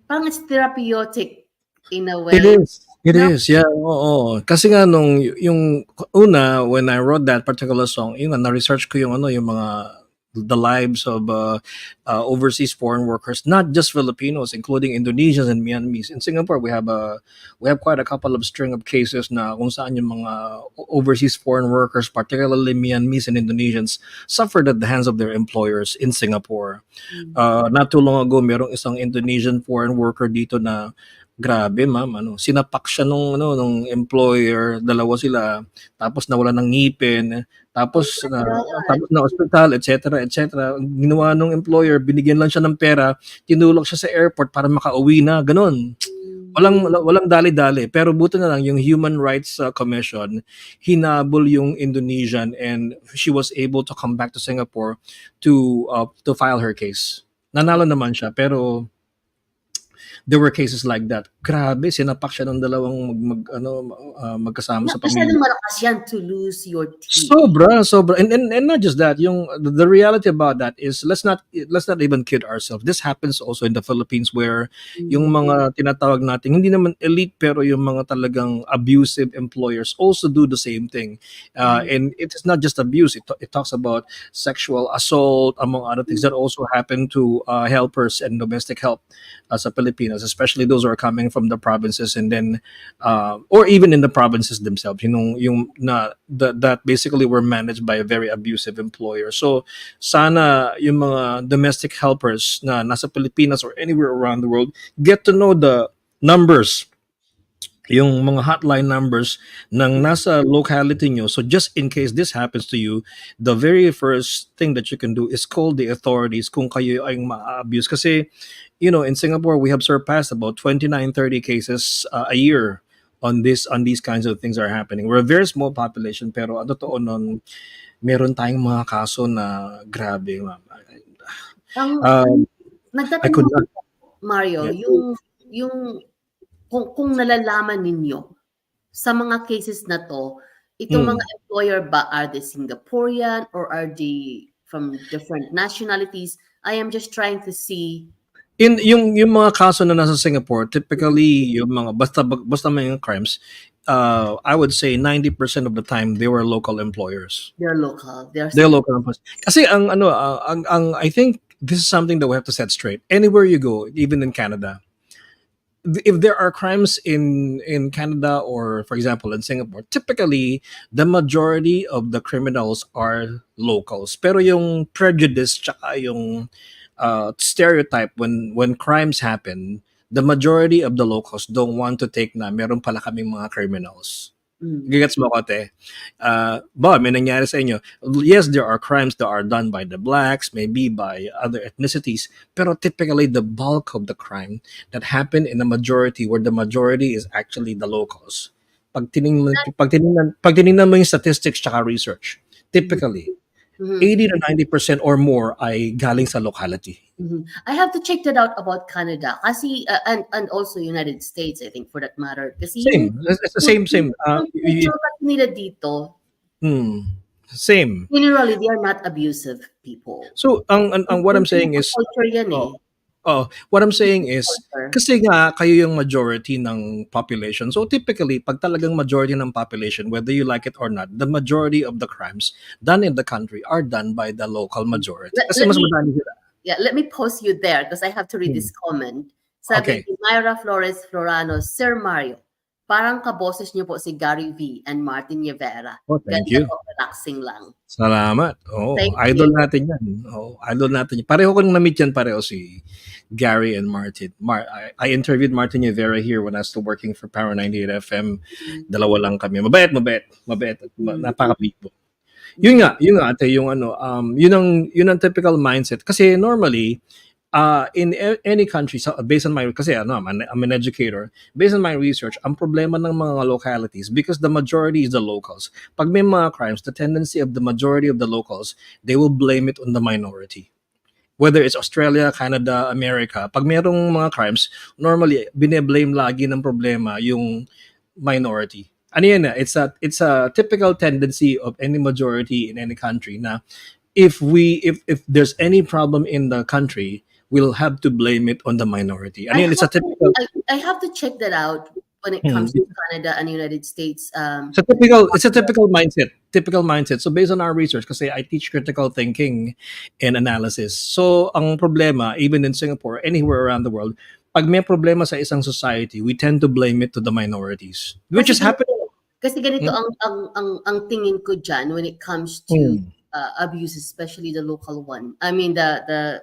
[SPEAKER 3] parang it's therapeutic in a
[SPEAKER 4] It
[SPEAKER 3] way.
[SPEAKER 4] is. It
[SPEAKER 3] No?
[SPEAKER 4] is, yeah, oo. Kasi nga nung yung una, when I wrote that particular song, yun nga, na-research ko yung ano, yung mga the lives of overseas foreign workers, not just Filipinos, including Indonesians and Myanmar. In Singapore, we have quite a couple of string of cases na kung saan yung mga overseas foreign workers, particularly Myanmar and Indonesians, suffered at the hands of their employers in Singapore.
[SPEAKER 3] Mm.
[SPEAKER 4] Not too long ago, merong isang Indonesian foreign worker dito na grabe ma'am, ano, sinapak siya nung employer, dalawa sila, tapos nawalan ng ngipin,
[SPEAKER 3] Oh
[SPEAKER 4] tapos
[SPEAKER 3] my
[SPEAKER 4] na
[SPEAKER 3] God.
[SPEAKER 4] tapos na ospital, et cetera, et cetera. Ang ginawa nung employer, binigyan lang siya ng pera, tinulak siya sa airport para makauwi na, gano'n.
[SPEAKER 3] Mm.
[SPEAKER 4] Walang dali-dali, pero buti na lang yung Human Rights Commission hinabol yung Indonesian and she was able to come back to Singapore to file her case. Nanalo naman siya pero there were cases like that. Grabe, sinapak siya ng dalawang magkasama sa
[SPEAKER 3] Masyadong
[SPEAKER 4] pamilya.
[SPEAKER 3] malakas yan to lose your teeth.
[SPEAKER 4] Sobra. And not just that, yung the reality about that is let's not even kid ourselves. This happens also in the Philippines where yung
[SPEAKER 3] Mm.
[SPEAKER 4] mga tinatawag natin hindi naman elite pero yung mga talagang abusive employers also do the same thing.
[SPEAKER 3] Mm.
[SPEAKER 4] And it is not just abuse. It talks about sexual assault among other things that also happen to helpers and domestic help sa Pilipinas, especially those who are coming from the provinces and then or even in the provinces themselves, that basically were managed by a very abusive employer. So sana yung mga domestic helpers na nasa Pilipinas or anywhere around the world get to know the numbers, yung mga hotline numbers ng nasa locality nyo. So just in case this happens to you, the very first thing that you can do is call the authorities kung kayo ay ma-abuse. Kasi, in Singapore, we have surpassed about 29, 30 cases a year on these kinds of things are happening. We're a very small population, pero ang totoo nun, meron tayong mga kaso na grabe, ma'am.
[SPEAKER 3] Ang
[SPEAKER 4] Um, I
[SPEAKER 3] nagtatanong
[SPEAKER 4] could
[SPEAKER 3] ako,
[SPEAKER 4] not.
[SPEAKER 3] Mario,
[SPEAKER 4] Yeah.
[SPEAKER 3] yung kung nalalaman ninyo sa mga cases na 'to, itong mga
[SPEAKER 4] Mm.
[SPEAKER 3] employer ba, are they Singaporean or are they from different nationalities? I am just trying to see.
[SPEAKER 4] Yung mga kaso na nasa Singapore, typically yung mga basta may mga crimes, I would say 90% of the time they were local employers.
[SPEAKER 3] They're local, they're
[SPEAKER 4] They're
[SPEAKER 3] Singapore.
[SPEAKER 4] local employers. Kasi ang I think this is something that we have to set straight. Anywhere you go, even in Canada, if there are crimes in Canada or for example in Singapore, typically the majority of the criminals are locals. Pero yung prejudice tsaka yung stereotype when crimes happen, the majority of the locals don't want to take na meron pala kaming mga criminals.
[SPEAKER 3] Mm.
[SPEAKER 4] Gigets mo ko, te? Bob, may nangyari sa inyo. Yes, there are crimes that are done by the blacks, maybe by other ethnicities, pero typically the bulk of the crime that happen in the majority, where the majority is actually the locals. Pag tiningnan mo yung statistics tsaka research, typically,
[SPEAKER 3] Mhm.
[SPEAKER 4] 80 to 90% or more ay galing sa locality.
[SPEAKER 3] Mhm. I have to check that out about Canada kasi and also United States, I think, for that matter. Kasi
[SPEAKER 4] Same. It's the same.
[SPEAKER 3] yung culture kasi nila dito,
[SPEAKER 4] Same.
[SPEAKER 3] generally they are not abusive people.
[SPEAKER 4] So, ang what I'm saying is,
[SPEAKER 3] Culture yan eh.
[SPEAKER 4] what I'm saying is,
[SPEAKER 3] Culture.
[SPEAKER 4] kasi nga kayo yung majority ng population. So typically, pag talagang majority ng population, whether you like it or not, the majority of the crimes done in the country are done by the local majority. Kasi
[SPEAKER 3] Let
[SPEAKER 4] mas
[SPEAKER 3] me-
[SPEAKER 4] madami sila.
[SPEAKER 3] Yeah, let me pause you there because I have to read this comment. Sabi
[SPEAKER 4] Okay.
[SPEAKER 3] ni Myra Flores Florano, Sir Mario, parang kaboses niyo po si Gary V and Martin Rivera.
[SPEAKER 4] Oh, thank
[SPEAKER 3] Ganda
[SPEAKER 4] you.
[SPEAKER 3] po, relaxing lang.
[SPEAKER 4] Salamat.
[SPEAKER 3] Thank
[SPEAKER 4] Idol
[SPEAKER 3] you.
[SPEAKER 4] natin yan. Idol natin yan. Pareho kong na-meet yan pareho si Gary and Martin. I interviewed Martin Rivera here when I was still working for Power 98 FM. Dalawa lang kami. Mabait. Napaka-big po. Yun nga ate, yung yun ang typical mindset. Kasi normally, in any country, based on my, kasi I'm an educator, based on my research, ang problema ng mga localities, because the majority is the locals. Pag may mga crimes, the tendency of the majority of the locals, they will blame it on the minority. Whether it's Australia, Canada, America, pag mayroong mga crimes, normally, bine-blame lagi ng problema yung minority. Ano yan it's a typical tendency of any majority in any country na if there's any problem in the country, will have to blame it on the minority.
[SPEAKER 3] I
[SPEAKER 4] It's a
[SPEAKER 3] have
[SPEAKER 4] typical
[SPEAKER 3] I have to check that out when it
[SPEAKER 4] hmm,
[SPEAKER 3] comes to Canada and United States.
[SPEAKER 4] it's a typical mindset. Typical mindset. So based on our research, kasi I teach critical thinking and analysis. So ang problema, even in Singapore, anywhere around the world, pag may problema sa isang society, we tend to blame it to the minorities, which
[SPEAKER 3] Kasi
[SPEAKER 4] is happening.
[SPEAKER 3] Kasi ganito
[SPEAKER 4] Mm,
[SPEAKER 3] ang tingin ko diyan when it comes to
[SPEAKER 4] mm,
[SPEAKER 3] abuse, especially the local one. I mean the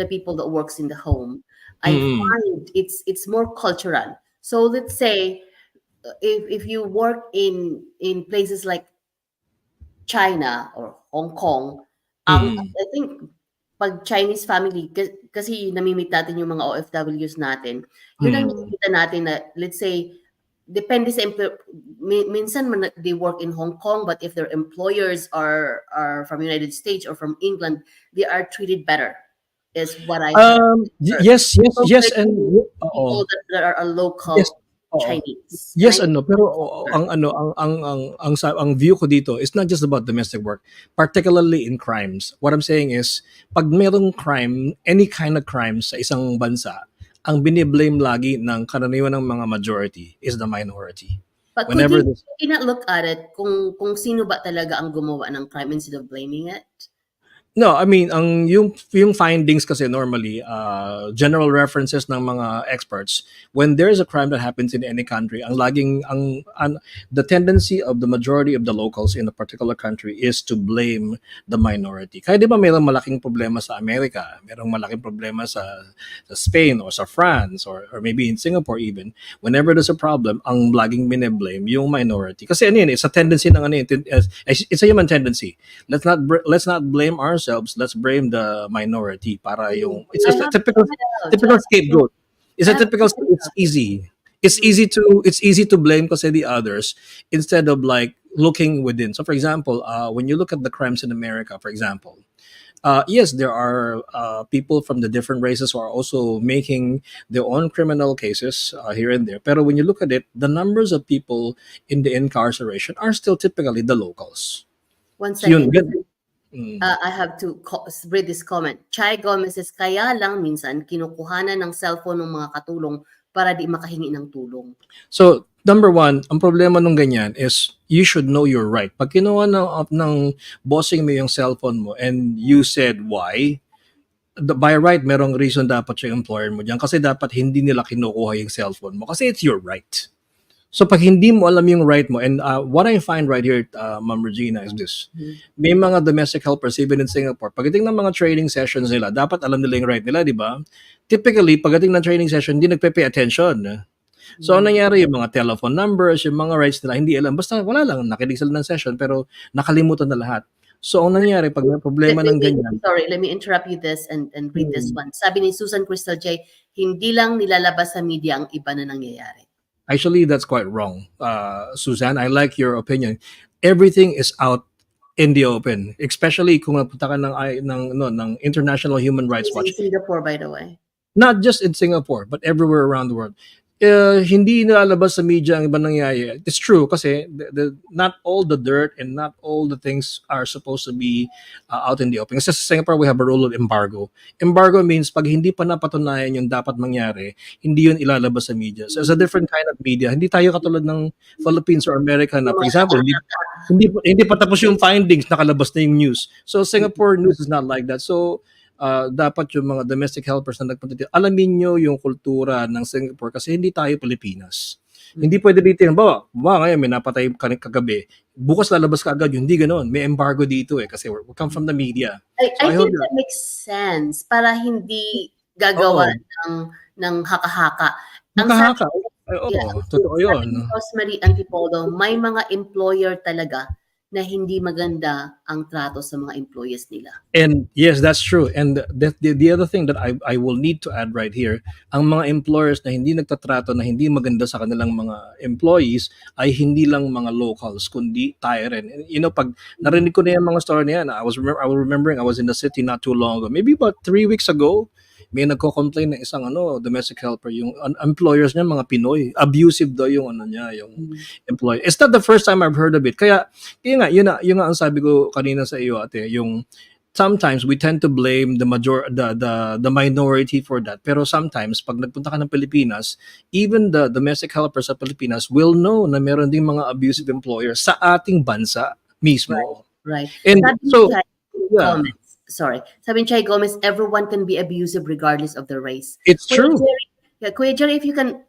[SPEAKER 3] people that works in the home. I
[SPEAKER 4] mm,
[SPEAKER 3] find it's more cultural. So let's say if you work in places like China or Hong Kong,
[SPEAKER 4] mm,
[SPEAKER 3] I think pag Chinese family kasi nami-meet natin yung mga OFWs natin, yun ang
[SPEAKER 4] mm.
[SPEAKER 3] nakikita natin na let's say depende sa minsan they work in Hong Kong but if their employers are from United States or from England, they are treated better is what I have heard
[SPEAKER 4] Yes, yes, yes,
[SPEAKER 3] compared
[SPEAKER 4] and
[SPEAKER 3] to
[SPEAKER 4] oo.
[SPEAKER 3] people that are
[SPEAKER 4] Yes,
[SPEAKER 3] local
[SPEAKER 4] oo.
[SPEAKER 3] Chinese.
[SPEAKER 4] Yes and no, pero ang view ko dito is not just about domestic work, particularly in crimes. What I'm saying is, pag merong crime, any kind of crime sa isang bansa, ang biniblame lagi ng karaniwan ng mga majority is the minority.
[SPEAKER 3] But
[SPEAKER 4] Whenever this
[SPEAKER 3] could you not look at it kung sino ba talaga ang gumawa ng crime instead of blaming it?
[SPEAKER 4] No, I mean yung findings kasi normally general references ng mga experts when there is a crime that happens in any country ang laging the tendency of the majority of the locals in a particular country is to blame the minority. Kaya 'di ba mayroong malaking problema sa Amerika, mayroong malaking problema sa Spain or sa France or maybe in Singapore even. Whenever there's a problem, ang laging bine-blame yung minority. Kasi it's a tendency ng it's a human tendency. Let's not blame ourselves, let's blame the minority para yung it's
[SPEAKER 3] I
[SPEAKER 4] a
[SPEAKER 3] have
[SPEAKER 4] typical
[SPEAKER 3] tried out.
[SPEAKER 4] typical scapegoat. It's
[SPEAKER 3] I
[SPEAKER 4] a
[SPEAKER 3] have
[SPEAKER 4] typical
[SPEAKER 3] tried
[SPEAKER 4] it's easy. It's easy to blame kasi the others instead of like looking within. So for example, when you look at the crimes in America, for example, yes, there are people from the different races who are also making their own criminal cases here and there. Pero when you look at it, the numbers of people in the incarceration are still typically the locals.
[SPEAKER 3] One
[SPEAKER 4] Yun,
[SPEAKER 3] second. I have to read this comment. Chai Gomez says, kaya lang minsan kinukuhanan ng cellphone ng mga katulong para di makahingi ng tulong.
[SPEAKER 4] So, number one, ang problema nung ganyan is you should know your right. Pag kinuha ng bossing mo yung cellphone mo and you said why, by right, merong reason dapat yung employer mo dyan kasi dapat hindi nila kinukuha yung cellphone mo kasi it's your right. So pag hindi mo alam yung right mo, and what I find right here, Ma'am Regina, is this. May mga domestic helpers even in Singapore, pagdating ng mga training sessions nila, dapat alam nila yung right nila, di ba? Typically, pagdating ng training session, hindi nagpe-pay attention. So, ang nangyari, yung mga telephone numbers, yung mga rights nila, hindi alam. Basta wala lang, nakinig sila ng session, pero nakalimutan na lahat. So, ang nangyari, pag may problema ng ganyan,
[SPEAKER 3] Sorry, let me interrupt you this and read this one. Sabi ni Susan Crystal J, hindi lang nilalabas sa media ang iba na nangyayari.
[SPEAKER 4] actually, that's quite wrong. Suzanne, I like your opinion. Everything is out in the open, especially kung napunta ka ng International Human Rights
[SPEAKER 3] It's
[SPEAKER 4] Watch.
[SPEAKER 3] in Singapore, by the way.
[SPEAKER 4] Not just in Singapore, but everywhere around the world. Hindi nilalabas sa media ang ibang nangyayari. It's true kasi not all the dirt and not all the things are supposed to be out in the open. Kasi sa Singapore, we have a rule of embargo. Embargo means pag hindi pa napatunayan yung dapat mangyari, hindi yun ilalabas sa media. So it's a different kind of media. Hindi tayo katulad ng Philippines or America na, for example, hindi pa tapos yung findings, nakalabas na yung news. So Singapore news is not like that. So dapat yung mga domestic helpers na nagpunta dito, alamin nyo yung kultura ng Singapore kasi hindi tayo Pilipinas. Hindi pwede dito yung, ngayon may napatay kagabi, bukas lalabas ka agad, hindi ganoon. May embargo dito kasi we come from the media.
[SPEAKER 3] I think that makes sense para hindi gagawa ng haka-haka. Ang
[SPEAKER 4] Nakahaka. Totoo yun.
[SPEAKER 3] sabi ni Rosemary Antipolo, may mga employer talaga na hindi maganda ang trato sa mga employees nila.
[SPEAKER 4] And yes, that's true. And the other thing that I will need to add right here, ang mga employers na hindi nagtatrato na hindi maganda sa kanilang mga employees ay hindi lang mga locals kundi tayo rin. And, pag narinig ko na yung mga story na yan, I was remembering I was in the city not too long ago, maybe about 3 weeks ago. May nagko-complain ng isang domestic helper, yung employers niya mga Pinoy, abusive daw yung employee. It's not the first time I've heard of it. Kaya nga yun nga ang sabi ko kanina sa iyo, ate, yung sometimes we tend to blame the minority for that. Pero sometimes pag nagpunta ka ng Pilipinas, even the domestic helpers sa Pilipinas will know na meron ding mga abusive employers sa ating bansa
[SPEAKER 3] Right.
[SPEAKER 4] mismo.
[SPEAKER 3] Right.
[SPEAKER 4] And
[SPEAKER 3] Sabi ni
[SPEAKER 4] so,
[SPEAKER 3] Chai
[SPEAKER 4] yeah,
[SPEAKER 3] Gomez, sorry. Sabi ni Chai Gomez, everyone can be abusive regardless of their race.
[SPEAKER 4] it's
[SPEAKER 3] Kuya
[SPEAKER 4] true.
[SPEAKER 3] Jerry, Kuya Jerry, if you can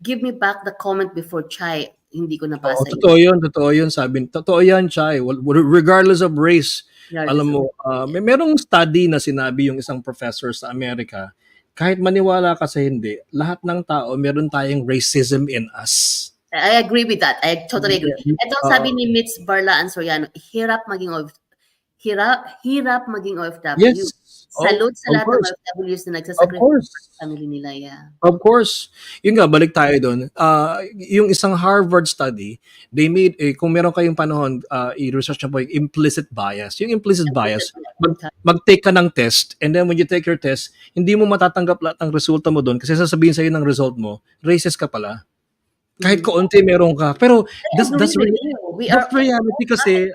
[SPEAKER 3] give me back the comment before Chai, hindi ko
[SPEAKER 4] Oo,
[SPEAKER 3] nabasa
[SPEAKER 4] totoo yun, totoo yun. Sabi, totoo yan, Chay. Regardless of race,
[SPEAKER 3] Regardless
[SPEAKER 4] alam
[SPEAKER 3] of
[SPEAKER 4] mo, merong study na sinabi yung isang professor sa Amerika, kahit maniwala ka sa hindi, lahat ng tao, meron tayong racism in us.
[SPEAKER 3] I agree with that. I totally agree.
[SPEAKER 4] Yeah.
[SPEAKER 3] Ito sabi ni Mitz Barlaan Soriano, hirap maging OFW.
[SPEAKER 4] Yes.
[SPEAKER 3] Salute sa
[SPEAKER 4] Of
[SPEAKER 3] lahat ng
[SPEAKER 4] course.
[SPEAKER 3] OFWs na
[SPEAKER 4] Of
[SPEAKER 3] nagsasacrifice
[SPEAKER 4] course.
[SPEAKER 3] sa family nila. Yeah.
[SPEAKER 4] Of course. Yun nga, balik tayo doon. Yung isang Harvard study, they made, kung meron kayong panahon, i-research na po yung implicit bias. Yung implicit bias, mag-take ka ng test, and then when you take your test, hindi mo matatanggap lahat ng resulta mo doon kasi sasabihin sa'yo ng result mo, racist ka pala. Kahit kaunti meron ka. Pero that's reality kasi,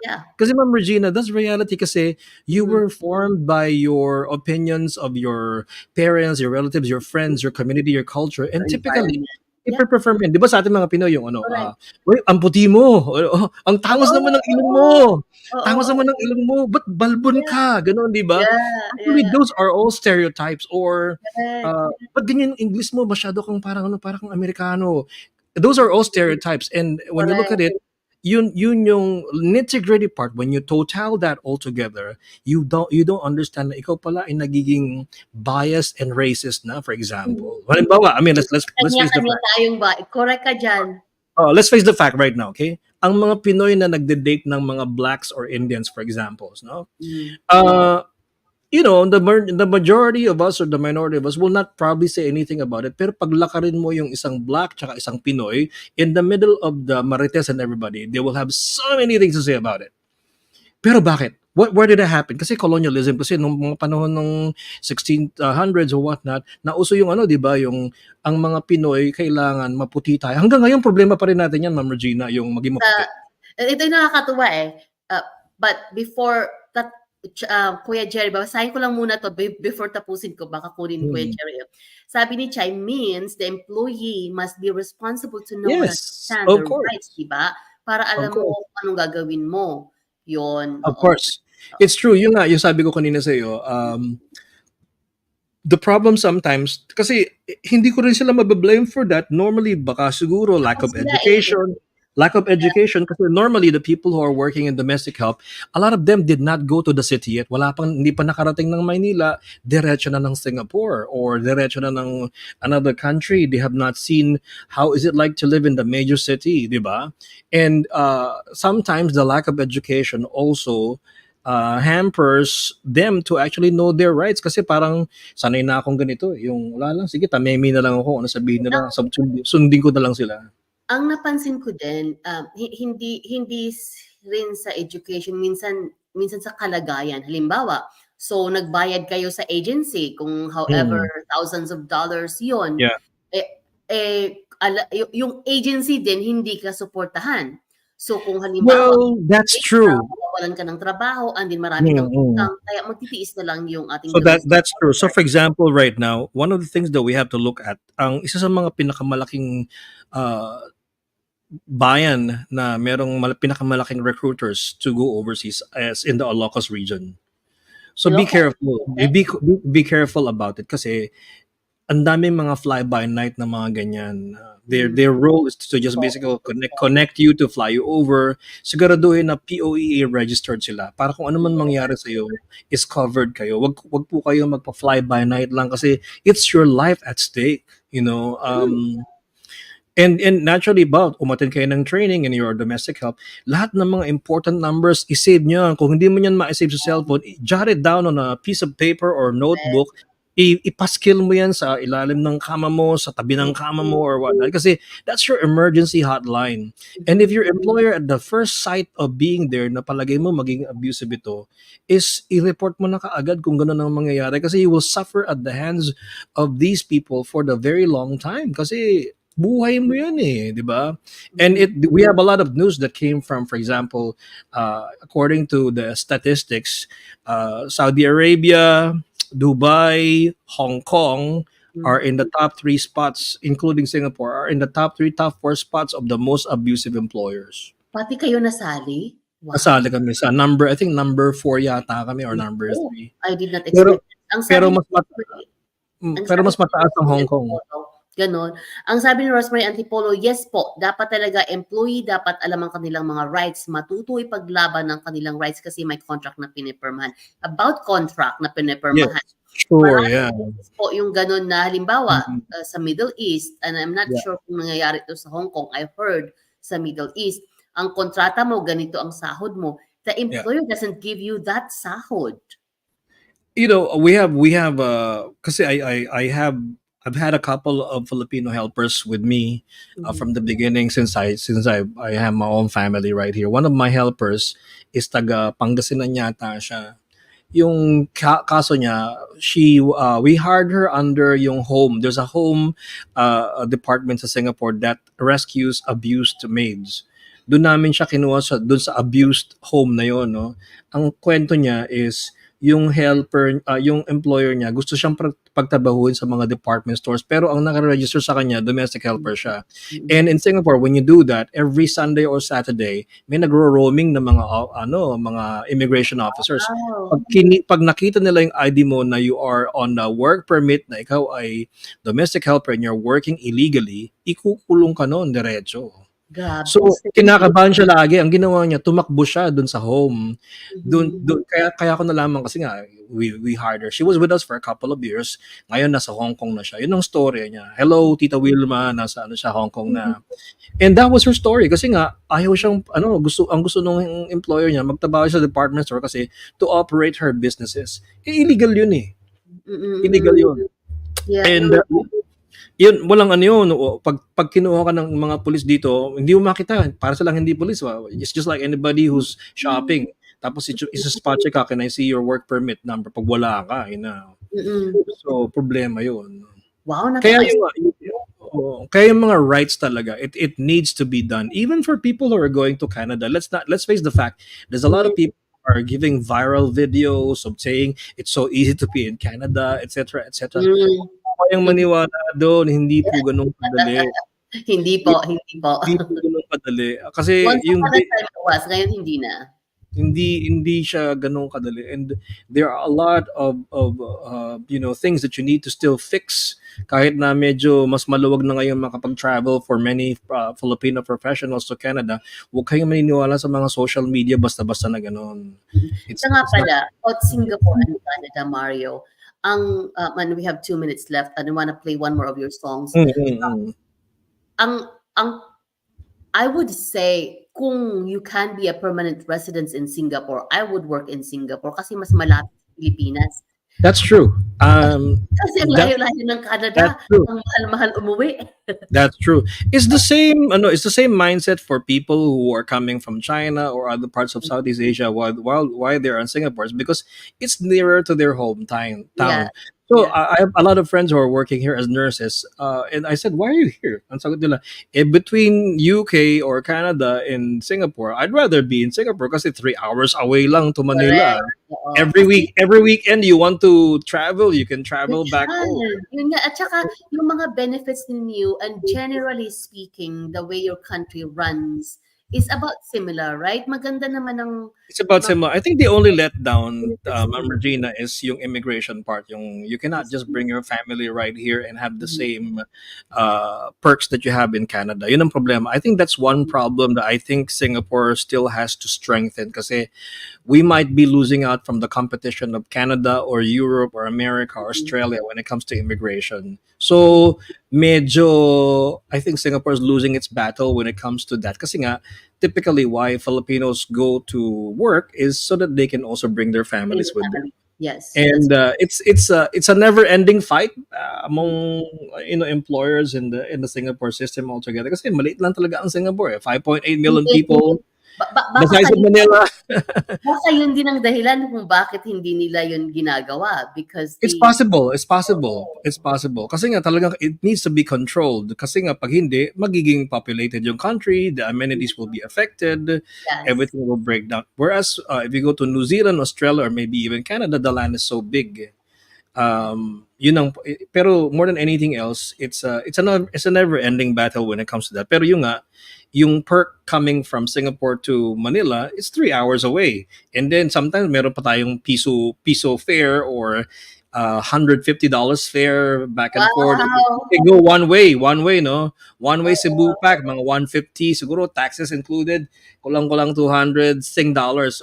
[SPEAKER 3] Yeah.
[SPEAKER 4] kasi Ma'am Regina, that's reality kasi you were formed by your opinions of your parents, your relatives, your friends, your community, your culture, and typically, ipe-prefer mo yan. Di ba sa ating mga Pinoy yung ano,
[SPEAKER 3] Correct.
[SPEAKER 4] "Uy, ang puti mo, ang tangos naman ng ilong mo, tangos naman ng ilong mo, ba't balbon ka?" Ganon, di ba? Actually, those are all stereotypes or, ba't ganyan yung English mo, masyado kang parang kang Amerikano. Those are all stereotypes, and when you look at it, yun yung nitty-gritty part. When you total that all together, you don't understand na ikaw pala ay nagiging biased and racist na. For example, halimbawa, I mean, let's face the
[SPEAKER 3] Kanya-kanya
[SPEAKER 4] fact.
[SPEAKER 3] tayong correct ka dyan.
[SPEAKER 4] Let's face the fact right now, okay? Ang mga Pinoy na nagde-date ng mga blacks or Indians, for examples, no? You know, the majority of us or the minority of us will not probably say anything about it. Pero pag lakarin mo yung isang black tsaka isang Pinoy, in the middle of the Marites and everybody, they will have so many things to say about it. Pero bakit? Where did it happen? Kasi colonialism, kasi nung mga panahon ng 1600s or whatnot, nauso yung ano, di ba, yung ang mga Pinoy kailangan maputi tayo. Hanggang ngayon, problema pa rin natin yan, Ma'am Regina, yung maging maputi.
[SPEAKER 3] Ito yung nakakatuwa eh. But before that, Kuya Jerry, basahin ko lang muna to before tapusin ko, baka kunin ni Kuya Jerry. Sabi ni Chai, means the employee must be responsible to know and
[SPEAKER 4] Yes,
[SPEAKER 3] understand
[SPEAKER 4] of
[SPEAKER 3] their
[SPEAKER 4] course.
[SPEAKER 3] rights, diba? Para alam
[SPEAKER 4] Of course.
[SPEAKER 3] mo kung anong gagawin mo. Yun.
[SPEAKER 4] Of course. It's true. Yung nga, yung sabi ko kanina sa iyo, the problem sometimes, kasi hindi ko rin sila mabablame for that. Normally, baka siguro lack of education. Lack of education, kasi normally the people who are working in domestic help, a lot of them did not go to the city yet. Hindi pa nakarating ng Maynila, diretso na ng Singapore or diretso na ng another country. They have not seen how is it like to live in the major city, di ba? And sometimes the lack of education also hampers them to actually know their rights kasi parang sanay na akong ganito, yung wala lang, sige, tamemi na lang ako, ano sabihin nila, sundin ko na lang sila.
[SPEAKER 3] Ang napansin ko din, hindi rin sa education, minsan sa kalagayan. Halimbawa, so nagbayad kayo sa agency kung however thousands of dollars yon.
[SPEAKER 4] Yeah.
[SPEAKER 3] Yung agency din hindi ka suportahan. So kung halimbawa,
[SPEAKER 4] Well, that's true.
[SPEAKER 3] walan ka ng trabaho, and din marami kang utang, kaya magtitiis na lang yung ating
[SPEAKER 4] So that's true. So for example, right now, one of the things that we have to look at, ang isa sa mga pinakamalaking bayan na merong pinakamalaking recruiters to go overseas is in the Ilocos region. So be careful. Be careful about it kasi ang daming mga fly-by-night na mga ganyan. Their role is to just basically connect you to fly you over. Siguraduhin na POEA registered sila para kung ano man mangyari sa iyo is covered kayo. Wag po kayo magpa-fly-by-night lang kasi it's your life at stake, you know. And naturally, umattend kayo ng training in your domestic help, lahat ng mga important numbers, isave nyo yan. Kung hindi mo yan ma-save sa cellphone, jot it down on a piece of paper or notebook, ipaskill mo yan sa ilalim ng kama mo, sa tabi ng kama mo or whatnot. Kasi that's your emergency hotline. And if your employer at the first sight of being there, na palagay mo maging abusive ito, is i-report mo na kaagad kung gano'n ang mangyayari. Kasi you will suffer at the hands of these people for the very long time. Kasi buhay mo yun eh, di ba? And we have a lot of news that came from, for example, according to the statistics, Saudi Arabia, Dubai, Hong Kong are in the top three spots, including Singapore, are in the top three, top four spots of the most abusive employers.
[SPEAKER 3] Pati kayo nasali?
[SPEAKER 4] Kasali
[SPEAKER 3] Wow.
[SPEAKER 4] kami sa number, I think number 4 yata kami or number
[SPEAKER 3] Oh,
[SPEAKER 4] 3.
[SPEAKER 3] I did not
[SPEAKER 4] Pero
[SPEAKER 3] expect that.
[SPEAKER 4] pero mas
[SPEAKER 3] Ang
[SPEAKER 4] pero
[SPEAKER 3] sabi
[SPEAKER 4] mas
[SPEAKER 3] ni
[SPEAKER 4] mataas ang
[SPEAKER 3] Rosemary
[SPEAKER 4] Hong Kong.
[SPEAKER 3] Antipolo, gano'n. Ang sabi ni Rosemary Antipolo, yes po, dapat talaga employee, dapat alam ang kanilang mga rights, matuto ipaglaban ng kanilang rights kasi may contract na pinipirmahan. About contract na
[SPEAKER 4] Yes,
[SPEAKER 3] pinipirmahan,
[SPEAKER 4] sure, yeah.
[SPEAKER 3] maraming beses po yung gano'n na halimbawa
[SPEAKER 4] Mhm.
[SPEAKER 3] sa Middle East, and I'm not
[SPEAKER 4] Yeah.
[SPEAKER 3] sure kung nangyayari ito sa Hong Kong, I heard sa Middle East, ang kontrata mo, ganito ang sahod mo. The
[SPEAKER 4] Yeah.
[SPEAKER 3] employer doesn't give you that sahod.
[SPEAKER 4] You know, we have kasi I've had a couple of Filipino helpers with me from the beginning since I have my own family right here. One of my helpers is taga Pangasinan yata siya. Yung kaso niya, we hired her under yung home. There's a home department sa Singapore that rescues abused maids. Doon namin siya kinuha doon sa abused home na yon, no. Ang kwento niya is yung helper, yung employer niya gusto siyang pagtrabahuin sa mga department stores pero ang naka-register sa kanya domestic helper siya. And in Singapore, when you do that, every Sunday or Saturday, may nagro-roaming ng mga mga immigration officers.
[SPEAKER 3] Wow.
[SPEAKER 4] Pag nakita nila yung ID mo na you are on a work permit, na ikaw ay domestic helper and you're working illegally, ikukulong ka noon diretso.
[SPEAKER 3] Grabe.
[SPEAKER 4] So, kinakabahan siya lagi. Ang ginawa niya, tumakbo siya dun sa home. Kaya ko nalaman kasi nga, we hired her. She was with us for a couple of years. Ngayon, nasa Hong Kong na siya. Yun ang story niya. Hello, Tita Wilma, nasa siya, Hong Kong na. And that was her story. Kasi nga, ayaw siyang, ang gusto ng employer niya, magtrabaho sa department store kasi to operate her businesses. Illegal yun eh. Illegal yun.
[SPEAKER 3] Yeah.
[SPEAKER 4] And yun, walang yun. Pag kinuha ka ng mga pulis dito, hindi mo makita. Para silang hindi pulis. It's just like anybody who's shopping. Tapos isa-spot check ka, can I see your work permit number? Pag wala ka, So, problema yun.
[SPEAKER 3] Wow,
[SPEAKER 4] Kaya yung mga rights talaga, it needs to be done. Even for people who are going to Canada. Let's face the fact, there's a lot of people who are giving viral videos of saying it's so easy to be in Canada, etc., etc. Kayang maniwala doon, hindi po ganun kadali.
[SPEAKER 3] Hindi po.
[SPEAKER 4] Hindi po ganun kadali. Kasi
[SPEAKER 3] Once
[SPEAKER 4] yung
[SPEAKER 3] upon a time it was, ngayon hindi na.
[SPEAKER 4] hindi siya ganun kadali, and there are a lot of things that you need to still fix kahit na medyo mas maluwag na ngayon makapag-travel for many Filipino professionals to Canada. Huwag kayong maniniwala sa mga social media basta-basta na ganun.
[SPEAKER 3] Ito nga pala, about Singapore and Canada, Mario, and we have 2 minutes left and I want to play one more of your songs. Ang I would say kung you can be a permanent resident in Singapore, I would work in Singapore kasi mas malapit sa Pilipinas.
[SPEAKER 4] That's true.
[SPEAKER 3] Kasi ang layo-layo ng Canada,
[SPEAKER 4] That's true.
[SPEAKER 3] ang mahal-mahal umuwi.
[SPEAKER 4] That's true. It's the same mindset for people who are coming from China or other parts of Southeast Asia while they're in Singapore, because it's nearer to their hometown.
[SPEAKER 3] Yeah.
[SPEAKER 4] So
[SPEAKER 3] Yeah.
[SPEAKER 4] I have a lot of friends who are working here as nurses, and I said, "Why are you here?" Ang sagot nila, between UK or Canada and Singapore, I'd rather be in Singapore kasi 3 hours away lang to Manila.
[SPEAKER 3] Oo.
[SPEAKER 4] Every weekend you want to travel, you can travel back home.
[SPEAKER 3] Yun nga. At saka yung mga benefits ninyo, and generally speaking, the way your country runs is about similar, right? Maganda naman ang
[SPEAKER 4] It's about similar. I think the only letdown, Ma'am Regina, is yung immigration part. Yung you cannot just bring your family right here and have the same perks that you have in Canada. Yun ang problema. I think that's one problem that I think Singapore still has to strengthen, kasi we might be losing out from the competition of Canada or Europe or America or Australia when it comes to immigration. So, medyo, I think Singapore is losing its battle when it comes to that. Kasi nga, typically why Filipinos go to work is so that they can also bring their families with them.
[SPEAKER 3] Yes.
[SPEAKER 4] And it's a never-ending fight among employers in the Singapore system altogether. Kasi maliit lang talaga ang Singapore. 5.8 million people.
[SPEAKER 3] Baka
[SPEAKER 4] The size of
[SPEAKER 3] kayo
[SPEAKER 4] Manila.
[SPEAKER 3] baka yun din ang dahilan kung bakit hindi nila yun ginagawa because
[SPEAKER 4] It's
[SPEAKER 3] they
[SPEAKER 4] possible, it's possible,
[SPEAKER 3] oo,
[SPEAKER 4] it's possible. Kasi nga talagang it needs to be controlled. Kasi nga pag hindi, magiging populated yung country, the amenities will be affected,
[SPEAKER 3] yes.
[SPEAKER 4] everything will break down. Whereas if you go to New Zealand, Australia, or maybe even Canada, the land is so big. Yun ang, pero more than anything else, it's a never ending battle when it comes to that. Pero yung perk coming from Singapore to Manila is 3 hours away. And then sometimes meron pa tayong piso fare or $150 fare back and forth. You
[SPEAKER 3] Wow!
[SPEAKER 4] can go one way, no? One way Cebu pack, mga 150, siguro taxes included. Kulang-kulang 200 Sing dollars.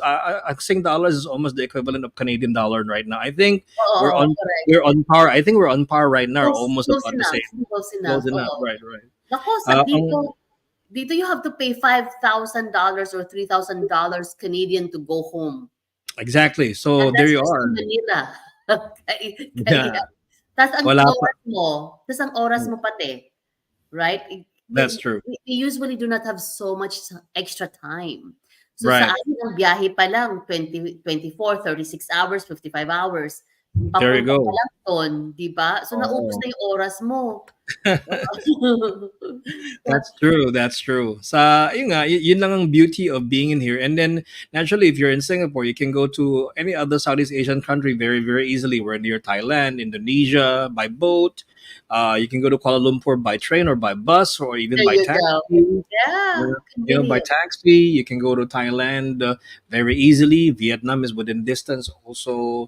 [SPEAKER 4] Sing dollars is almost the equivalent of Canadian dollar right now. I think we're
[SPEAKER 3] Oo,
[SPEAKER 4] on
[SPEAKER 3] correct.
[SPEAKER 4] we're on par. I think we're on par right now, or
[SPEAKER 3] Close
[SPEAKER 4] almost
[SPEAKER 3] close
[SPEAKER 4] about the
[SPEAKER 3] enough,
[SPEAKER 4] same.
[SPEAKER 3] close enough,
[SPEAKER 4] Close enough,
[SPEAKER 3] oo.
[SPEAKER 4] right, right.
[SPEAKER 3] Naku,
[SPEAKER 4] Ang
[SPEAKER 3] dito you have to pay $5,000 or $3,000 Canadian to go home.
[SPEAKER 4] exactly.
[SPEAKER 3] And
[SPEAKER 4] So there
[SPEAKER 3] that's
[SPEAKER 4] you
[SPEAKER 3] just in
[SPEAKER 4] are.
[SPEAKER 3] Manila. Kaya
[SPEAKER 4] Yeah,
[SPEAKER 3] ta's ang
[SPEAKER 4] wala pa.
[SPEAKER 3] oras mo pati, right?
[SPEAKER 4] That's true.
[SPEAKER 3] We usually do not have so much extra time. So sa
[SPEAKER 4] Right.
[SPEAKER 3] atin ang biyahe pa lang 20, 24, 36 hours, 55 hours.
[SPEAKER 4] There you
[SPEAKER 3] Papunta pa
[SPEAKER 4] go.
[SPEAKER 3] lang dun, 'di ba? So naubos
[SPEAKER 4] Oh.
[SPEAKER 3] na yung oras mo.
[SPEAKER 4] That's true. That's true. Sa yun nga, yun lang ang beauty of being in here. And then naturally, if you're in Singapore, you can go to any other Southeast Asian country very, very easily. We're near Thailand, Indonesia by boat. You can go to Kuala Lumpur by train or by bus or even
[SPEAKER 3] There
[SPEAKER 4] by
[SPEAKER 3] you
[SPEAKER 4] taxi.
[SPEAKER 3] go. Yeah,
[SPEAKER 4] By
[SPEAKER 3] convenient.
[SPEAKER 4] taxi, you can go to Thailand very easily. Vietnam is within distance. Also,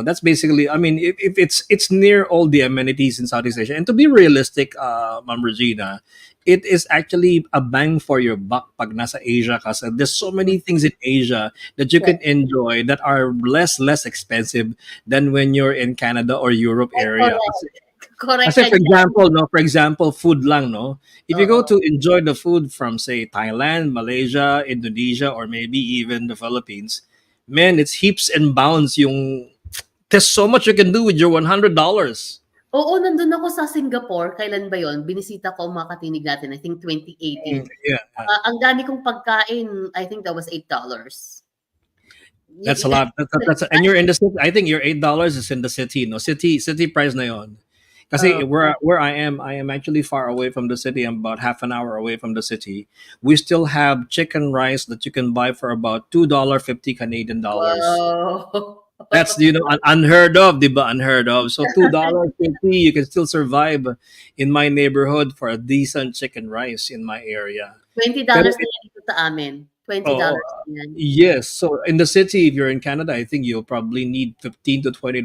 [SPEAKER 4] that's basically. I mean, if it's near all the amenities in Southeast Asia. And to be realistic, Ma'am Regina, it is actually a bang for your buck pag nasa Asia kasi there's so many things in Asia that you
[SPEAKER 3] Yes,
[SPEAKER 4] can enjoy that are less expensive than when you're in Canada or Europe
[SPEAKER 3] ay
[SPEAKER 4] area.
[SPEAKER 3] correct. Correct
[SPEAKER 4] Kasi
[SPEAKER 3] ka diyan.
[SPEAKER 4] for example, food lang, no? If you go
[SPEAKER 3] Oo.
[SPEAKER 4] to enjoy the food from, say, Thailand, Malaysia, Indonesia, or maybe even the Philippines, man, it's heaps and bounds yung, there's so much you can do with your $100.
[SPEAKER 3] Oo, nandun ako sa Singapore, kailan ba yun? Binisita ko ang mga katinig natin, I think 2018.
[SPEAKER 4] Yeah, yeah.
[SPEAKER 3] Ang dami kong pagkain, I think that was $8.
[SPEAKER 4] That's a lot. And you're in the city. I think your $8 is in the city, no? City price na yon. Kasi
[SPEAKER 3] Oh,
[SPEAKER 4] where I am actually far away from the city. I'm about half an hour away from the city. We still have chicken rice that you can buy for about $2.50 Canadian dollars.
[SPEAKER 3] wow.
[SPEAKER 4] That's unheard of, diba? Unheard of. So $2.50, you can still survive in my neighborhood for a decent chicken rice in my area. Pero
[SPEAKER 3] $20 na yan dito sa amin.
[SPEAKER 4] oh,
[SPEAKER 3] $20 na yan.
[SPEAKER 4] yes. So in the city, if you're in Canada, I think you'll probably need $15 to $20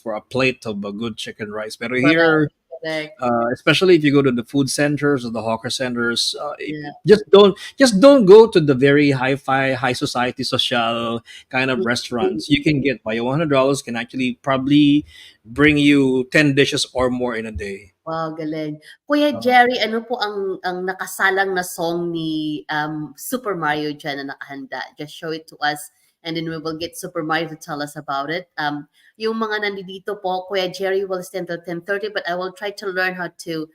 [SPEAKER 4] for a plate of a good chicken rice. But
[SPEAKER 3] Correct,
[SPEAKER 4] here,
[SPEAKER 3] correct.
[SPEAKER 4] especially if you go to the food centers or the hawker centers,
[SPEAKER 3] Yeah.
[SPEAKER 4] just don't go to the very hi-fi, high society, social kind of
[SPEAKER 3] Mm.
[SPEAKER 4] restaurants. You can get by $100 can actually probably bring you 10 dishes or more in a day.
[SPEAKER 3] Wow, galing. Kuya Jerry, ano po ang nakasalang na song ni Super Mario diyan na nakahanda? Just show it to us and then we will get Super Mario to tell us about it. Yung mga nandito po, Kuya Jerry will stay until 10:30 but I will try to learn how to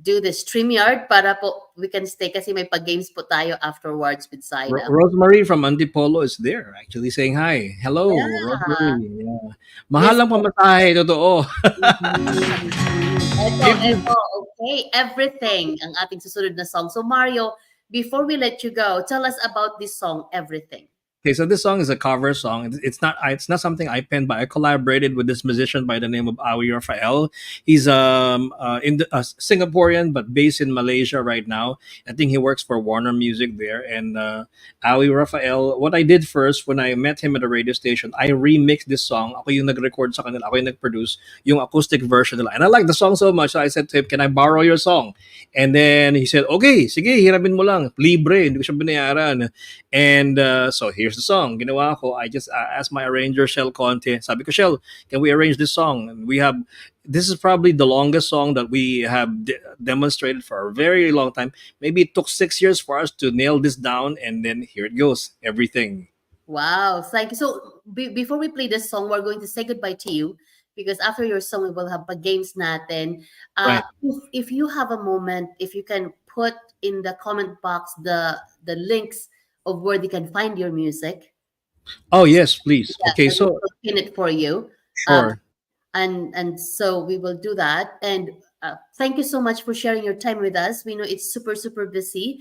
[SPEAKER 3] do the StreamYard para po we can stay kasi may pag-games po tayo afterwards with Zaida.
[SPEAKER 4] Rosemary from Antipolo is there actually saying hi. Hello,
[SPEAKER 3] Yeah.
[SPEAKER 4] Rosemary. Yeah. Mahal
[SPEAKER 3] Yes
[SPEAKER 4] ang
[SPEAKER 3] po.
[SPEAKER 4] pamasahe, totoo. If
[SPEAKER 3] Eto, okay. Everything ang ating susunod na song. So Mario, before we let you go, tell us about this song, Everything.
[SPEAKER 4] Okay, so this song is a cover song. It's not something I penned, but I collaborated with this musician by the name of Awi Rafael. He's Singaporean but based in Malaysia right now. I think he works for Warner Music there. And Awi Rafael, what I did first when I met him at the radio station, I remixed this song. Ako yung nag-record sa kanila, ako yung nag-produce yung acoustic version nila. And I like the song so much, so I said to him, "Can I borrow your song?" And then he said, "Okay, sige, hirapin mo lang. Libre, hindi ko siya binayaran." And so here's the song. Ginawa ko, I just asked my arranger, Shell Conte. Sabi ko, Shell, can we arrange this song? And this is probably the longest song that we have demonstrated for a very long time. Maybe it took 6 years for us to nail this down. And then here it goes. Everything.
[SPEAKER 3] Wow, thank you. So before we play this song, we're going to say goodbye to you because after your song, we will have games natin.
[SPEAKER 4] Right.
[SPEAKER 3] If you have a moment, if you can put in the comment box the links of where they can find your music.
[SPEAKER 4] Oh yes, please.
[SPEAKER 3] Yeah,
[SPEAKER 4] Okay,
[SPEAKER 3] and we
[SPEAKER 4] so
[SPEAKER 3] will pin it for you. Um,
[SPEAKER 4] sure.
[SPEAKER 3] and so we will do that. And thank you so much for sharing your time with us. We know it's super busy,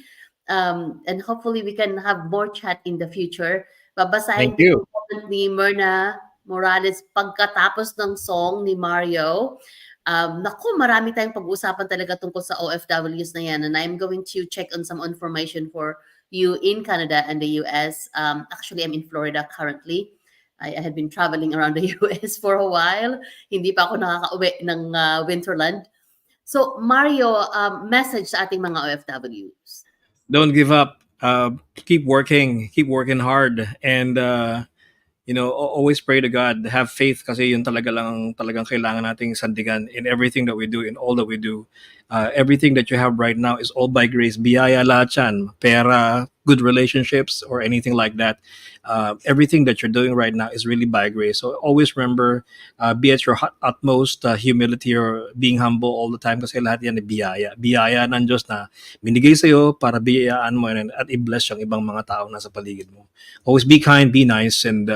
[SPEAKER 3] and hopefully we can have more chat in the future.
[SPEAKER 4] Thank
[SPEAKER 3] Babasahin ko
[SPEAKER 4] you.
[SPEAKER 3] yung comment ni Myrna Morales pagkatapos ng song ni Mario. Naku, marami tayong pag-uusapan talaga tungkol sa OFWs na yan, and I'm going to check on some information for you in Canada and the US. Actually, I'm in Florida currently. I had been traveling around the US for a while. Hindi pa ako nakakauwi ng Winterland. So, Mario, message sa ating mga OFWs.
[SPEAKER 4] Don't give up. Keep working. Keep working hard, and always pray to God. Have faith kasi yun talaga lang talagang kailangan nating sandigan in everything that we do, in all that we do. Everything that you have right now is all by grace. Biyaya lahat yan. Pera, good relationships, or anything like that. Everything that you're doing right now is really by grace. So always remember, be at your utmost humility or being humble all the time kasi lahat yan ay biyaya. Biyaya ng Diyos na binigay sa'yo para biyayaan mo at i-bless yung ibang mga tao nasa paligid mo. Always be kind, be nice, and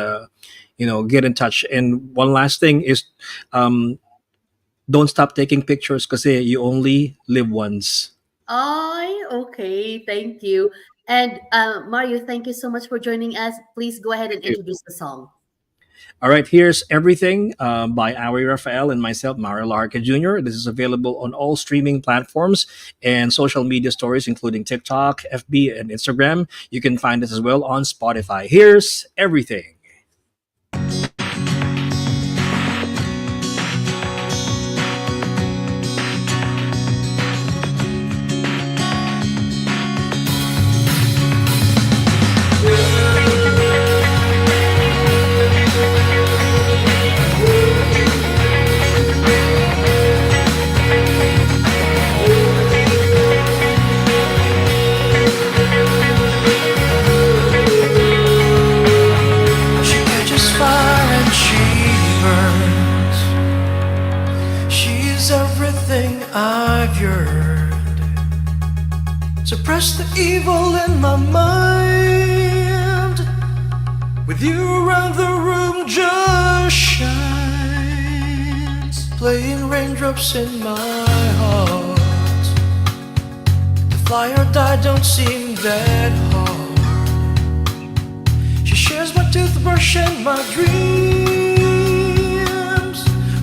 [SPEAKER 4] get in touch. And one last thing is, don't stop taking pictures kasi you only live once.
[SPEAKER 3] Ay, okay. Thank you. And Mario, thank you so much for joining us. Please go ahead and introduce the song.
[SPEAKER 4] All right, here's Everything by Ari Rafael and myself, Mario Lajarca Jr. This is available on all streaming platforms and social media stories, including TikTok, FB, and Instagram. You can find us as well on Spotify. Here's Everything.
[SPEAKER 1] She catches fire and she burns. She's everything I've yearned. Suppress the evil in my mind. With you around the room just shines. Playing raindrops in my heart. To fly or die don't seem that hard. She shares my toothbrush and my dreams.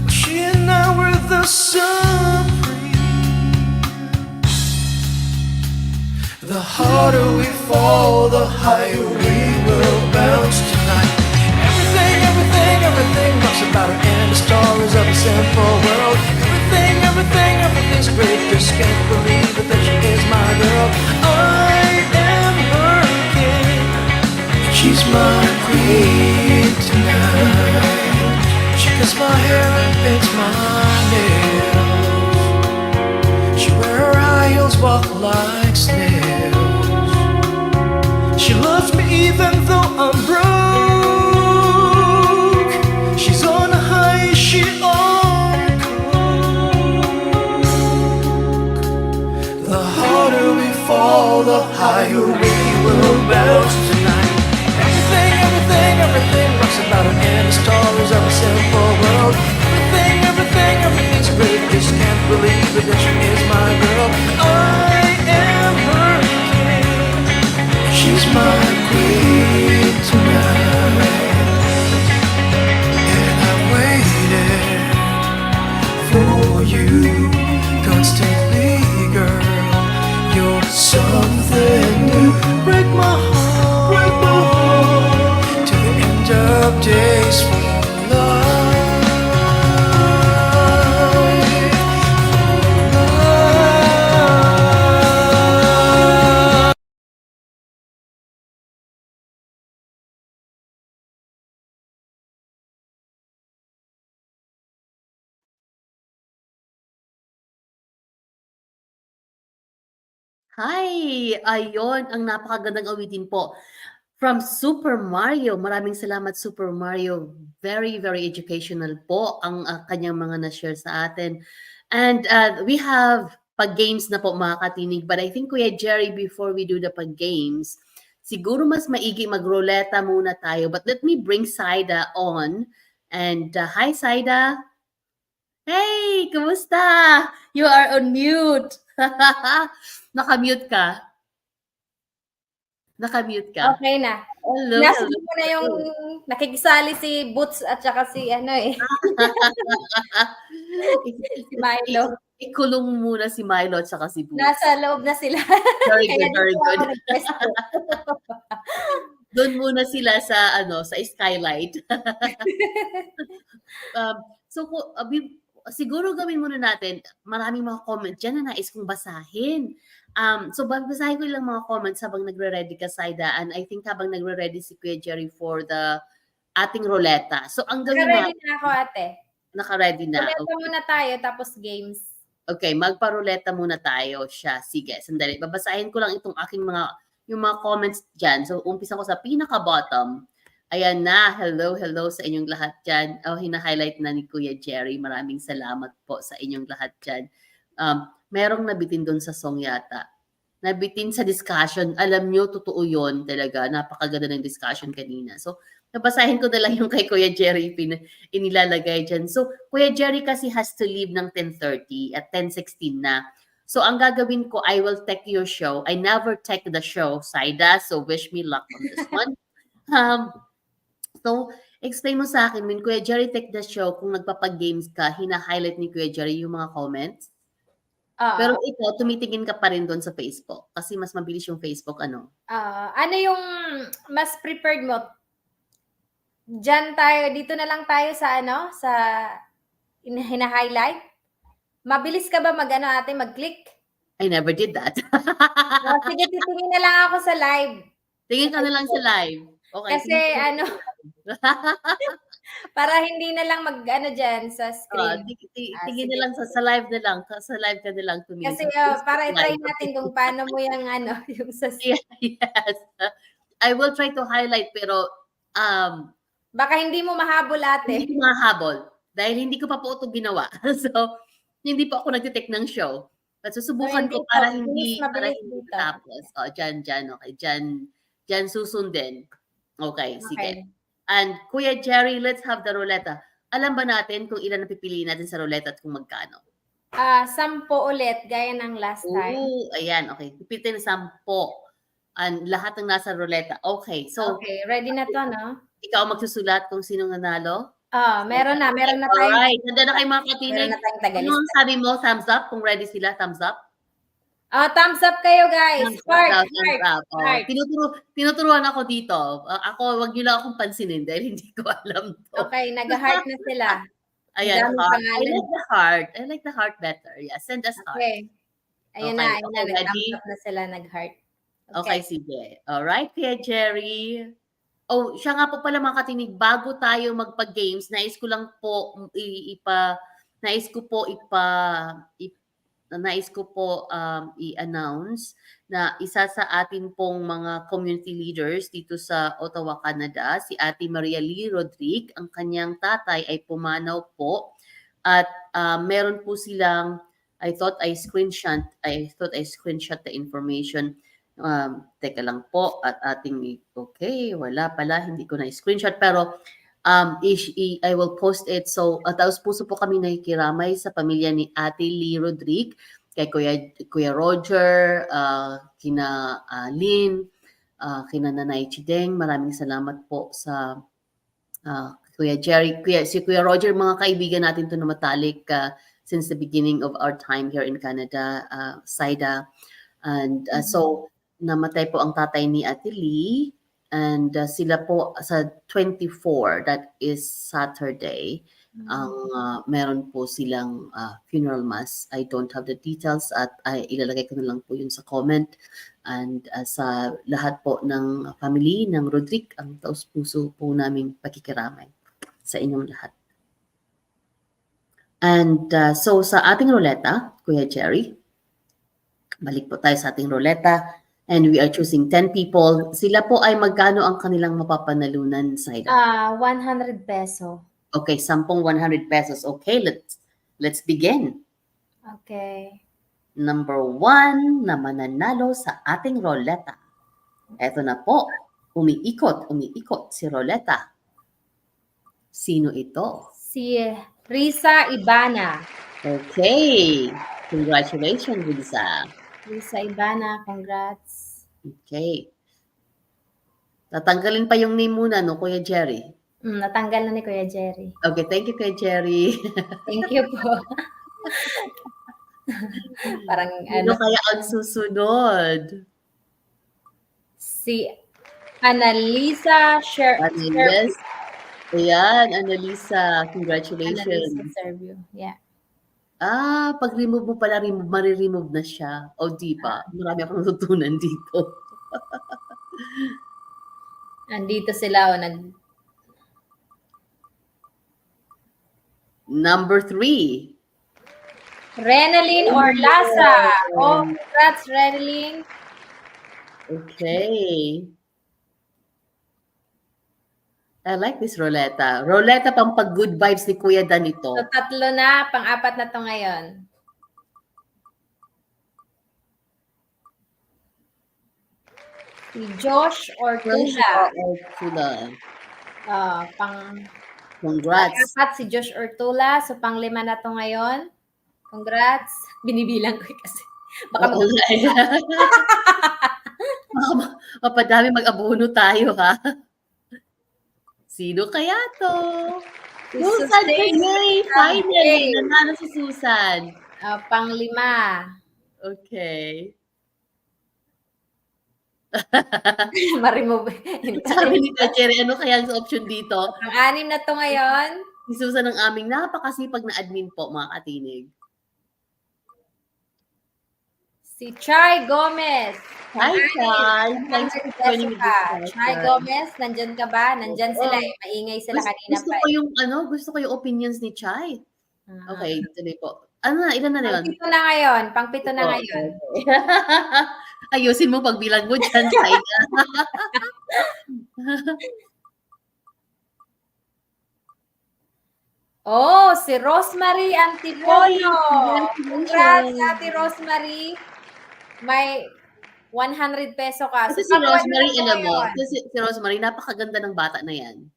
[SPEAKER 1] But she and I were the supreme. The harder we fall, the higher we will bounce tonight. Everything rocks about her and the stories of a simple world. Everything's great. Just can't believe it that she is my girl. I am her king. She's my queen tonight. She cuts my hair and paints my nails. She wear her high heels, walk like snails. She loves me even though I'm broke. She's on a high, she on coke. The harder we fall, the higher we will bounce tonight. Everything rocks about her and the stories of a simple world. Everything's great. Just can't believe it that she is my girl. I am her king. She's my queen tonight. And I've waited for you constantly, girl. You're something to break my heart. Up days for life.
[SPEAKER 3] Hi! Ayon, ang napakagandang awitin po. From Super Mario. Maraming salamat, Super Mario. Very educational po ang kanyang mga na-share sa atin. And we have pag-games na po mga katinig. But I think Kuya Jerry, before we do the pag-games, siguro mas maigi mag-roleta muna tayo. But let me bring Saida on. And hi, Saida. Hey, kumusta? You are on mute. Nakamute ka. Nakamute ka.
[SPEAKER 6] Okay na.
[SPEAKER 3] Hello,
[SPEAKER 6] Nasa
[SPEAKER 3] hello.
[SPEAKER 6] mo na yung nakikisali si Boots at saka si ano eh, si Milo.
[SPEAKER 3] Ikulong muna si Milo at saka si Boots.
[SPEAKER 6] Nasa loob na sila.
[SPEAKER 3] Very
[SPEAKER 6] Kaya
[SPEAKER 3] good, very
[SPEAKER 6] dito ako
[SPEAKER 3] good.
[SPEAKER 6] nagpwesto.
[SPEAKER 3] Doon muna sila sa sa skylight. Siguro gawin muna natin, maraming mga comment dyan na nais kong basahin. So babasahin ko lang mga comments habang nagre-ready ka, Saida, and I think habang nagre-ready si Kuya Jerry for the ating roleta. So ang gawin
[SPEAKER 6] Naka-ready
[SPEAKER 3] natin,
[SPEAKER 6] na ako, ate.
[SPEAKER 3] naka-ready na.
[SPEAKER 6] Roleta muna tayo, tapos games.
[SPEAKER 3] Okay, magpa-roleta muna tayo siya. Sige, sandali. Babasahin ko lang itong aking yung mga comments dyan. So umpisa ko sa pinaka-bottom. Ayan na, hello sa inyong lahat dyan. Hina-highlight na ni Kuya Jerry. Maraming salamat po sa inyong lahat dyan. Merong nabitin doon sa song yata. Nabitin sa discussion. Alam nyo, totoo yun talaga. Napakaganda ng discussion kanina. So, nabasahin ko na lang yung kay Kuya Jerry inilalagay dyan. So, Kuya Jerry kasi has to leave ng 10:30 at 10:16 na. So, ang gagawin ko, I will take your show. I never take the show, Saida. So, wish me luck on this one. So, explain mo sa akin, when Kuya Jerry take the show, kung nagpapag-games ka, hina-highlight ni Kuya Jerry yung mga comments. Pero ikaw, tumitingin ka pa rin doon sa Facebook. Kasi mas mabilis yung Facebook, ano?
[SPEAKER 6] Ano yung mas preferred mo? Diyan tayo, dito na lang tayo sa ano, sa hina-highlight? Mabilis ka ba ate, mag-click?
[SPEAKER 3] I never did that.
[SPEAKER 6] Sige, titingin na lang ako sa live.
[SPEAKER 3] Tingin ka na lang sa live. Okay.
[SPEAKER 6] Kasi ano, para hindi na lang mag-ano dyan sa screen.
[SPEAKER 3] Tingin na lang sa live na lang. Sa live ka na lang tumingin.
[SPEAKER 6] Kasi para i-try natin kung paano mo yung ano, yung sa
[SPEAKER 3] Yes. I will try to highlight pero
[SPEAKER 6] baka hindi mo mahabol ate.
[SPEAKER 3] hindi ko mahabol. Dahil hindi ko pa po ito ginawa. So, hindi po ako nag-detect ng show. At susubukan ko para hindi matapos. Dyan. Okay. Dyan susundin. Okay, sige. And Kuya Jerry, let's have the roleta. Alam ba natin kung ilan ang pipiliin natin sa roleta at kung magkano?
[SPEAKER 6] 10 ulit, gaya ng last time.
[SPEAKER 3] Ayan, okay. Pipiliin ng 10. And lahat ng nasa roleta. Okay, so.
[SPEAKER 6] Okay, ready na to, no?
[SPEAKER 3] Ikaw magsusulat kung sinong nanalo?
[SPEAKER 6] Meron na tayo.
[SPEAKER 3] Alright, handa na kayo mga katinig.
[SPEAKER 6] Meron na tayong tagalista.
[SPEAKER 3] Ano sabi mo, thumbs up? Kung ready sila, thumbs up?
[SPEAKER 6] Thumbs up kayo, guys. Heart.
[SPEAKER 3] Tinuturuan ako dito. Ako, wag niyo lang akong pansinin dahil hindi ko alam to.
[SPEAKER 6] Okay, nag-heart na sila.
[SPEAKER 3] Ayan, heart. I like the heart better. Yeah, send us heart.
[SPEAKER 6] Okay. Ayun na. Nag-thumbs up na sila, nag-heart.
[SPEAKER 3] Okay, sige. Alright, Kuya Jerry. Siya nga po pala mga katinig, bago tayo magpa-games, nais ko i-announce na isa sa atin pong mga community leaders dito sa Ottawa, Canada, si Ate Maria Lee Rodrigue, ang kanyang tatay ay pumanaw po at meron po silang, I thought I screenshot the information. Teka lang po at okay, wala pala, hindi ko na-screenshot pero I will post it. So, taos puso po kami nakikiramay sa pamilya ni Ate Lee Rodrigue, kay Kuya Roger, kina Lynn, kina Nanay Chideng. Maraming salamat po sa Kuya Jerry, si Kuya Roger, mga kaibigan natin to na matalik since the beginning of our time here in Canada, Saida. And so, namatay po ang tatay ni Ate Lee and sila po sa 24, that is Saturday, ang meron po silang funeral mass. I don't have the details at ilalagay ko na lang po yun sa comment. And sa lahat po ng family ng Rodrigue, ang taus-puso po naming pakikiramay sa inyong lahat. And so sa ating roleta, Kuya Jerry, balik po tayo sa ating roleta. And we are choosing 10 people. Sila po ay magkano ang kanilang mapapanalunan, Saida?
[SPEAKER 6] 100 peso.
[SPEAKER 3] Okay, 10 100 pesos. Okay, let's begin.
[SPEAKER 6] Okay.
[SPEAKER 3] Number 1 na mananalo sa ating roleta. Eto na po. Umiikot si Roleta. Sino ito?
[SPEAKER 6] Si Risa Ibana.
[SPEAKER 3] Okay. Congratulations, Lisa.
[SPEAKER 6] Risa Ibana, congrats.
[SPEAKER 3] Okay. Tatanggalin pa yung name muna, no, Kuya Jerry?
[SPEAKER 6] Natanggal na ni Kuya Jerry.
[SPEAKER 3] Okay, thank you, Kuya Jerry.
[SPEAKER 6] Thank you po. Parang
[SPEAKER 3] Sino kaya ang susunod?
[SPEAKER 6] si Annalisa
[SPEAKER 3] Annalisa. Ayan, Annalisa. Congratulations.
[SPEAKER 6] Annalisa Servio. Yeah.
[SPEAKER 3] Pag-remove mo pala, mariremove na siya. O, di ba? Marami akong natutunan dito.
[SPEAKER 6] Andito sila
[SPEAKER 3] Number 3.
[SPEAKER 6] Renaline Orlasa. Oh, congrats, Renaline.
[SPEAKER 3] Okay. I like this Roleta. Roleta pampa-good vibes ni Kuya Dan ito.
[SPEAKER 6] So, 3 na, pang-4 na to ngayon. Si Josh Ortula.
[SPEAKER 3] Congrats.
[SPEAKER 6] Pang-4 si Josh Ortula. So, pang-5 na to ngayon. Congrats. Binibilang ko kasi. Baka
[SPEAKER 3] mapadami mag-abono tayo, ha? Sino kaya to? Susan! Yay! Finally! Nanalo si Susan.
[SPEAKER 6] Pang-5.
[SPEAKER 3] Okay.
[SPEAKER 6] Ma-remove.
[SPEAKER 3] Sabi ni Kachere, ano kaya ang option dito?
[SPEAKER 6] Pang-6 na to ngayon.
[SPEAKER 3] Si Susan ang aming napakasipag na admin po, mga katinig.
[SPEAKER 6] Si Chai Gomez.
[SPEAKER 3] Hi, Chai. Thanks for joining me this time.
[SPEAKER 6] Chai Gomez, nandyan ka ba? Nandyan sila eh. Maingay sila kanina
[SPEAKER 3] gusto
[SPEAKER 6] pa.
[SPEAKER 3] Gusto ko yung opinions ni Chai. Okay, tuloy po. Ilan na yun?
[SPEAKER 6] Pang-7 na ngayon. Pang-7 na ngayon.
[SPEAKER 3] Ayusin mo pagbilang mo dyan, Chai.
[SPEAKER 6] Oh, si Rosemary Antipolo. Congrats, Ate Rosemary. May 100 peso ka.
[SPEAKER 3] Kasi si Rosemary, si Rosemary, napakaganda ng bata na yan.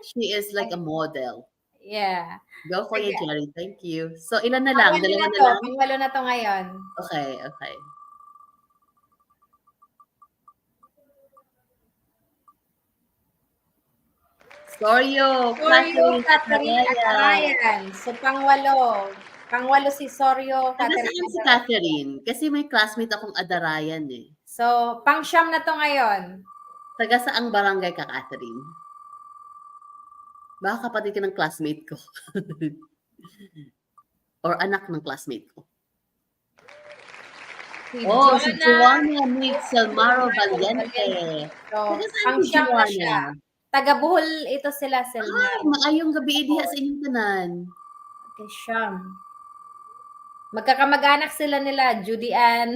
[SPEAKER 3] She is like a model.
[SPEAKER 6] Yeah.
[SPEAKER 3] Go for you, Jerry. Thank you. So, ilan na lang? Dalawa na lang?
[SPEAKER 6] Pang-8 na to ngayon.
[SPEAKER 3] Okay. Soryo,
[SPEAKER 6] Catherine Atarayan. So, pang-8. Pang-8 si Soryo,
[SPEAKER 3] Catherine. Saan si Catherine? Kasi may classmate akong Adarayan eh.
[SPEAKER 6] So, pang-9 na to ngayon.
[SPEAKER 3] Taga saang barangay ka, Catherine? Baka kapatid ka ng classmate ko. Or anak ng classmate ko. Si Joanna Mitchell Maro Valiente.
[SPEAKER 6] So, pang-9 na siya. Taga-Buhol ito sila.
[SPEAKER 3] Maayong gabi diha sa inyong tanan.
[SPEAKER 6] Okay, Siyam. Magkakamag-anak sila nila, Judy Ann.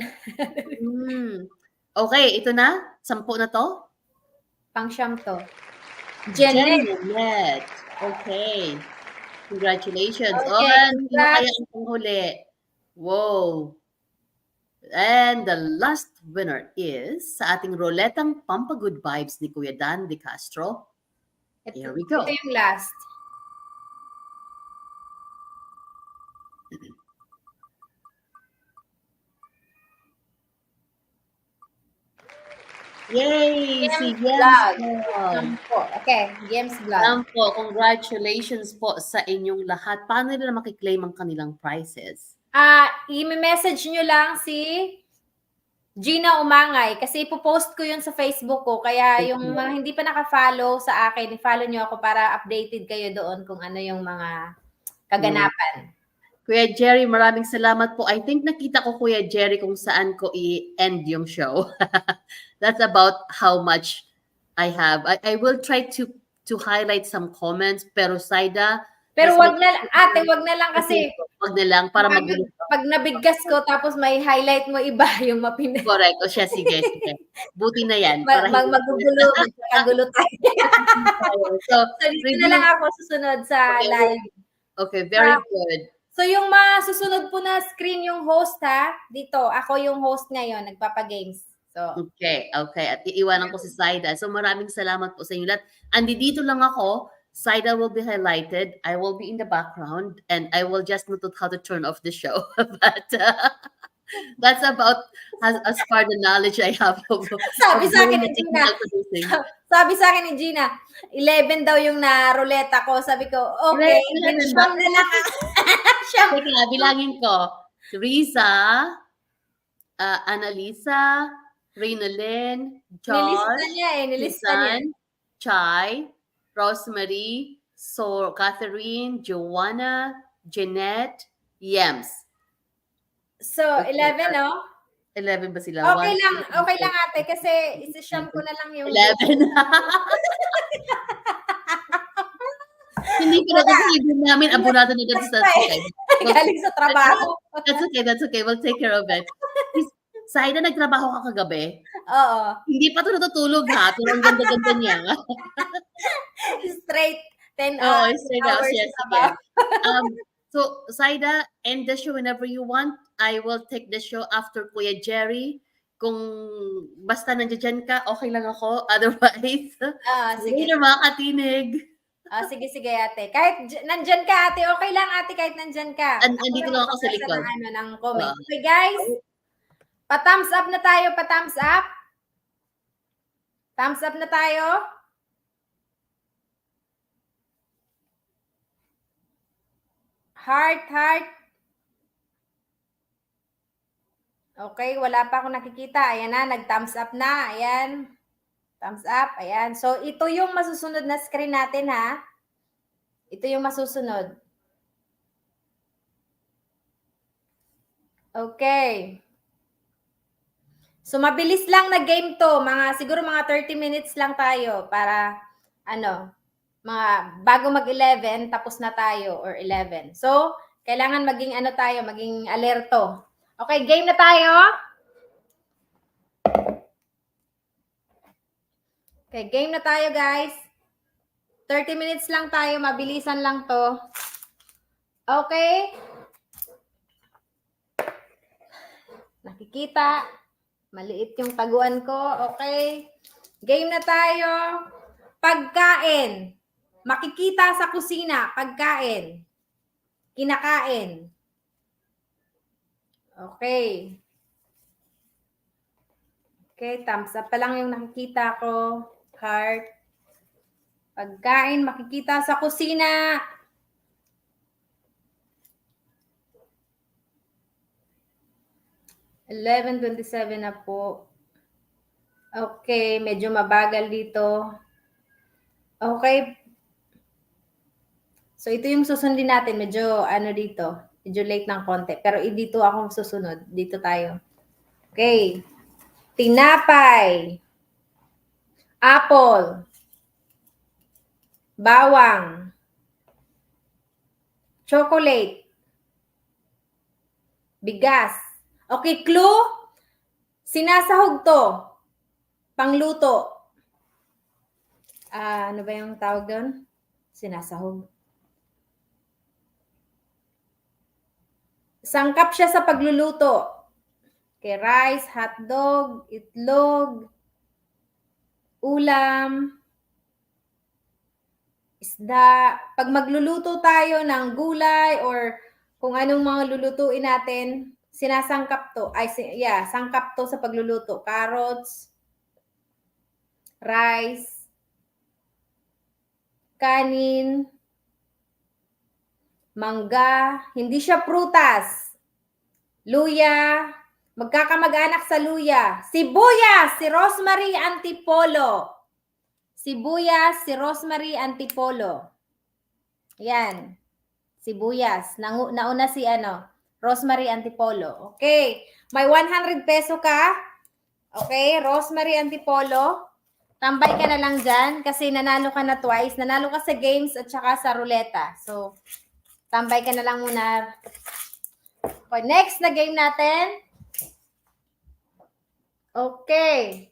[SPEAKER 3] Okay, ito na? 10 na to?
[SPEAKER 6] Pang-9 to.
[SPEAKER 3] Janet. Okay. Congratulations.
[SPEAKER 6] Okay,
[SPEAKER 3] Sino kaya ang panghuli? Wow. And the last winner is sa ating roletang pampa-good vibes ni Kuya Dan De Castro. Here we go.
[SPEAKER 6] Ito yung last.
[SPEAKER 3] Yay! Si James
[SPEAKER 6] Vlog. Okay, James Vlog.
[SPEAKER 3] Congratulations po sa inyong lahat. Paano nila makiklaim ang kanilang prizes?
[SPEAKER 6] I-message nyo lang si Gina Umangay kasi ipopost ko yun sa Facebook ko. Kaya yung mga hindi pa naka-follow sa akin, i-follow nyo ako para updated kayo doon kung ano yung mga kaganapan.
[SPEAKER 3] Kuya Jerry, maraming salamat po. I think nakita ko, Kuya Jerry, kung saan ko i-end yung show. That's about how much I have. I will try to highlight some comments, pero Saida...
[SPEAKER 6] Pero wag na lang kasi.
[SPEAKER 3] Wag na lang para magulo.
[SPEAKER 6] Pag nabigkas ko tapos may highlight mo iba yung mapindot.
[SPEAKER 3] Correct. O siya, sige. Buti na yan.
[SPEAKER 6] Magkagulo tayo. So dito na lang ako susunod sa live.
[SPEAKER 3] Okay, very good.
[SPEAKER 6] So yung masusunod po na screen yung host ha. Dito, ako yung host ngayon, nagpapa-games. So,
[SPEAKER 3] Okay. At iiwanan ko si Saida. So maraming salamat po sa inyo lahat. Andito lang ako. Saida will be highlighted. I will be in the background and I will just note how to turn off the show. But that's about as far the knowledge I have of
[SPEAKER 6] sabi sa
[SPEAKER 3] doing
[SPEAKER 6] akin
[SPEAKER 3] the
[SPEAKER 6] ni Gina,
[SPEAKER 3] technical producing.
[SPEAKER 6] sabi sa akin ni Gina, 11 daw yung na-ruleta ko. Sabi ko, okay, then
[SPEAKER 3] 11 ba?
[SPEAKER 6] siyam na lang. Siyam.
[SPEAKER 3] Teka, bilangin ko. Teresa, Annalisa, Reynolyn,
[SPEAKER 6] Nilista
[SPEAKER 3] Josh,
[SPEAKER 6] niya eh, nilista niya.
[SPEAKER 3] Susan, Chai, Rosemary, Catherine, Joanna, Jeanette, Yems.
[SPEAKER 6] So,
[SPEAKER 3] Okay,
[SPEAKER 6] 11, no?
[SPEAKER 3] 11 ba sila?
[SPEAKER 6] Okay
[SPEAKER 3] One,
[SPEAKER 6] lang,
[SPEAKER 3] two,
[SPEAKER 6] okay
[SPEAKER 3] three,
[SPEAKER 6] lang ate, kasi isa-siyam ko na lang yung...
[SPEAKER 3] 11. Hindi ko na kasi ibig namin abonado na dito sa okay.
[SPEAKER 6] Galing sa trabaho.
[SPEAKER 3] That's okay. We'll take care of it. Saida, nagtrabaho ka kagabi?
[SPEAKER 6] Oo.
[SPEAKER 3] Hindi pa ito natutulog ha, pero ang ganda-ganda niya.
[SPEAKER 6] Straight 10
[SPEAKER 3] Oo,
[SPEAKER 6] hours,
[SPEAKER 3] straight hours, yes,
[SPEAKER 6] trabaho.
[SPEAKER 3] So, Saida, end the show whenever you want. I will take the show after Kuya Jerry. Kung basta nandiyan ka, okay lang ako. Otherwise,
[SPEAKER 6] Sige.
[SPEAKER 3] later mga katinig.
[SPEAKER 6] Sige ate. Kahit nandyan ka ate, okay lang ate kahit nandyan ka.
[SPEAKER 3] Andito lang ako sa likod.
[SPEAKER 6] Ng comment. Okay guys, pa-thumbs up na tayo, pa-thumbs up. Thumbs up na tayo. Heart. Okay, wala pa akong nakikita. Ayan na, nag-thumbs up na. Ayan. Thumbs up. Ayan. So, ito yung masusunod na screen natin, ha? Ito yung masusunod. Okay. So, mabilis lang na game to. Siguro mga 30 minutes lang tayo para, bago mag-11, tapos na tayo or 11. So, kailangan maging alerto. Okay, game na tayo. Okay, game na tayo, guys. 30 minutes lang tayo. Mabilisan lang to. Okay. Nakikita. Maliit yung taguan ko. Okay. Game na tayo. Pagkain. Makikita sa kusina. Pagkain. Kinakain. Okay. Okay, thumbs up pa lang yung nakikita ko. Heart. Pagkain, makikita sa kusina. $11:27 na po. Okay, medyo mabagal dito. Okay. So, ito yung susundin natin. Medyo, dito. Medyo late ng konti. Pero dito ako susunod. Dito tayo. Okay. Tinapay. Apple. Bawang. Chocolate. Bigas. Okay, clue. Sinasahog to. Pangluto. Ano ba yung tawag doon? Sinasahog. Sangkap siya sa pagluluto. Okay, rice, hotdog, itlog, ulam, isda. Pag magluluto tayo ng gulay or kung anong mga lulutuin natin, sinasangkap to. Sangkap to sa pagluluto. Carrots, rice, kanin, mangga, hindi siya prutas. Luya, magkakamag-anak sa luya. Sibuyas, si Rosemary Antipolo. Sibuyas, si Rosemary Antipolo. Yan. Sibuyas. Nauna si Rosemary Antipolo. Okay. May 100 peso ka. Okay, Rosemary Antipolo. Tambay ka na lang dyan kasi nanalo ka na twice. Nanalo ka sa games at saka sa ruleta. So, tambay ka na lang muna. Okay, next na game natin. Okay.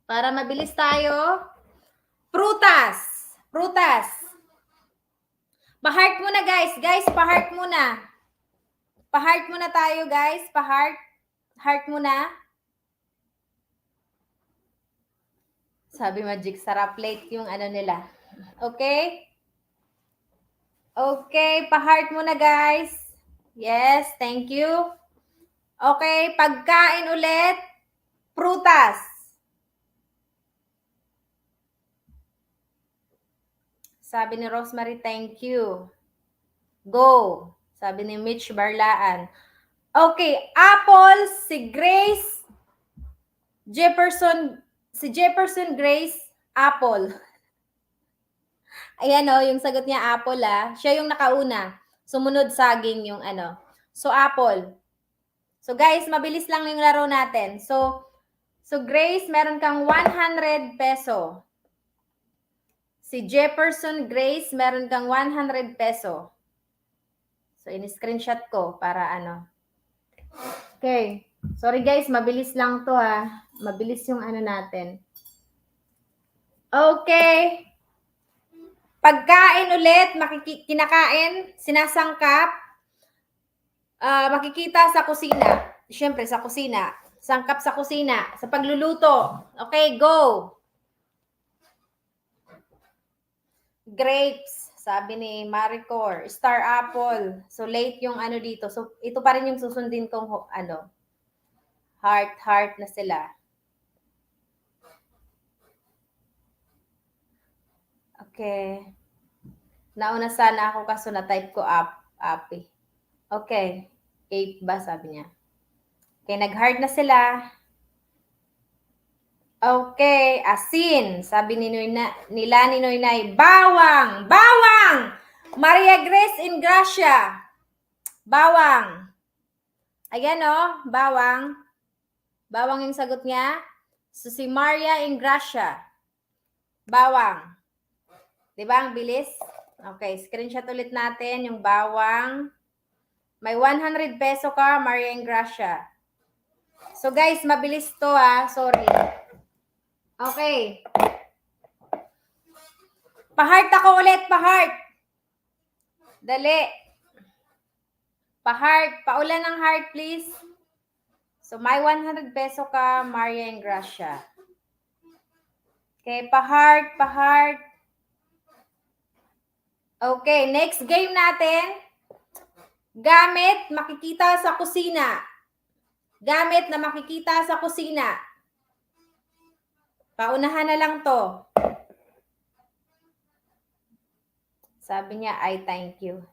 [SPEAKER 6] Para mabilis tayo. Prutas. Pa-heart muna, guys. Guys, pa-heart muna. Pa-heart muna tayo, guys. Pa-heart. Heart muna. Sabi Magic, sarap late yung ano nila. Okay? Okay, pa-heart muna guys. Yes, thank you. Okay, pagkain ulit. Prutas. Sabi ni Rosemary, thank you. Go. Sabi ni Mitch Barlaan. Okay, apple, si Grace Jefferson, si Jefferson Grace, apple. Ayan o, yung sagot niya apple Siya yung nakauna. Sumunod saging yung ano. So, apple. So, guys, mabilis lang yung laro natin. So Grace, meron kang 100 peso. Si Jefferson Grace, meron kang 100 peso. So, in-screenshot ko para ano. Okay. Sorry guys, mabilis lang to Mabilis yung ano natin. Okay. Pagkain ulit, kinakain, sinasangkap, makikita sa kusina. Siyempre, sa kusina. Sangkap sa kusina. Sa pagluluto. Okay, go. Grapes, sabi ni Maricor. Star apple. So, late yung ano dito. So, ito pa rin yung susundin kong ano. Heart na sila. Okay. Nauna sana ako kaso na-type ko api. Okay. 8 ba sabi niya? Okay, nag-heart na sila. Okay, asin. Sabi ni Noynay, bawang! Bawang! Maria Grace Ingracia. Bawang. Ayan bawang. Bawang yung sagot niya. So, si Maria Ingracia. Bawang. Diba ang bilis? Okay, screenshot ulit natin yung bawang. May 100 peso ka, Maria Ingracia. So guys, mabilis to Sorry. Okay. Pa-heart ako ulit, pa-heart. Dali. Pa-heart. Paulan ng heart, please. So, may 100 peso ka, Maria Ingracia. Okay, pa-heart, pa-heart. Okay, next game natin. Gamit, makikita sa kusina. Gamit na makikita sa kusina. Paunahan na lang to. Sabi niya, I thank you.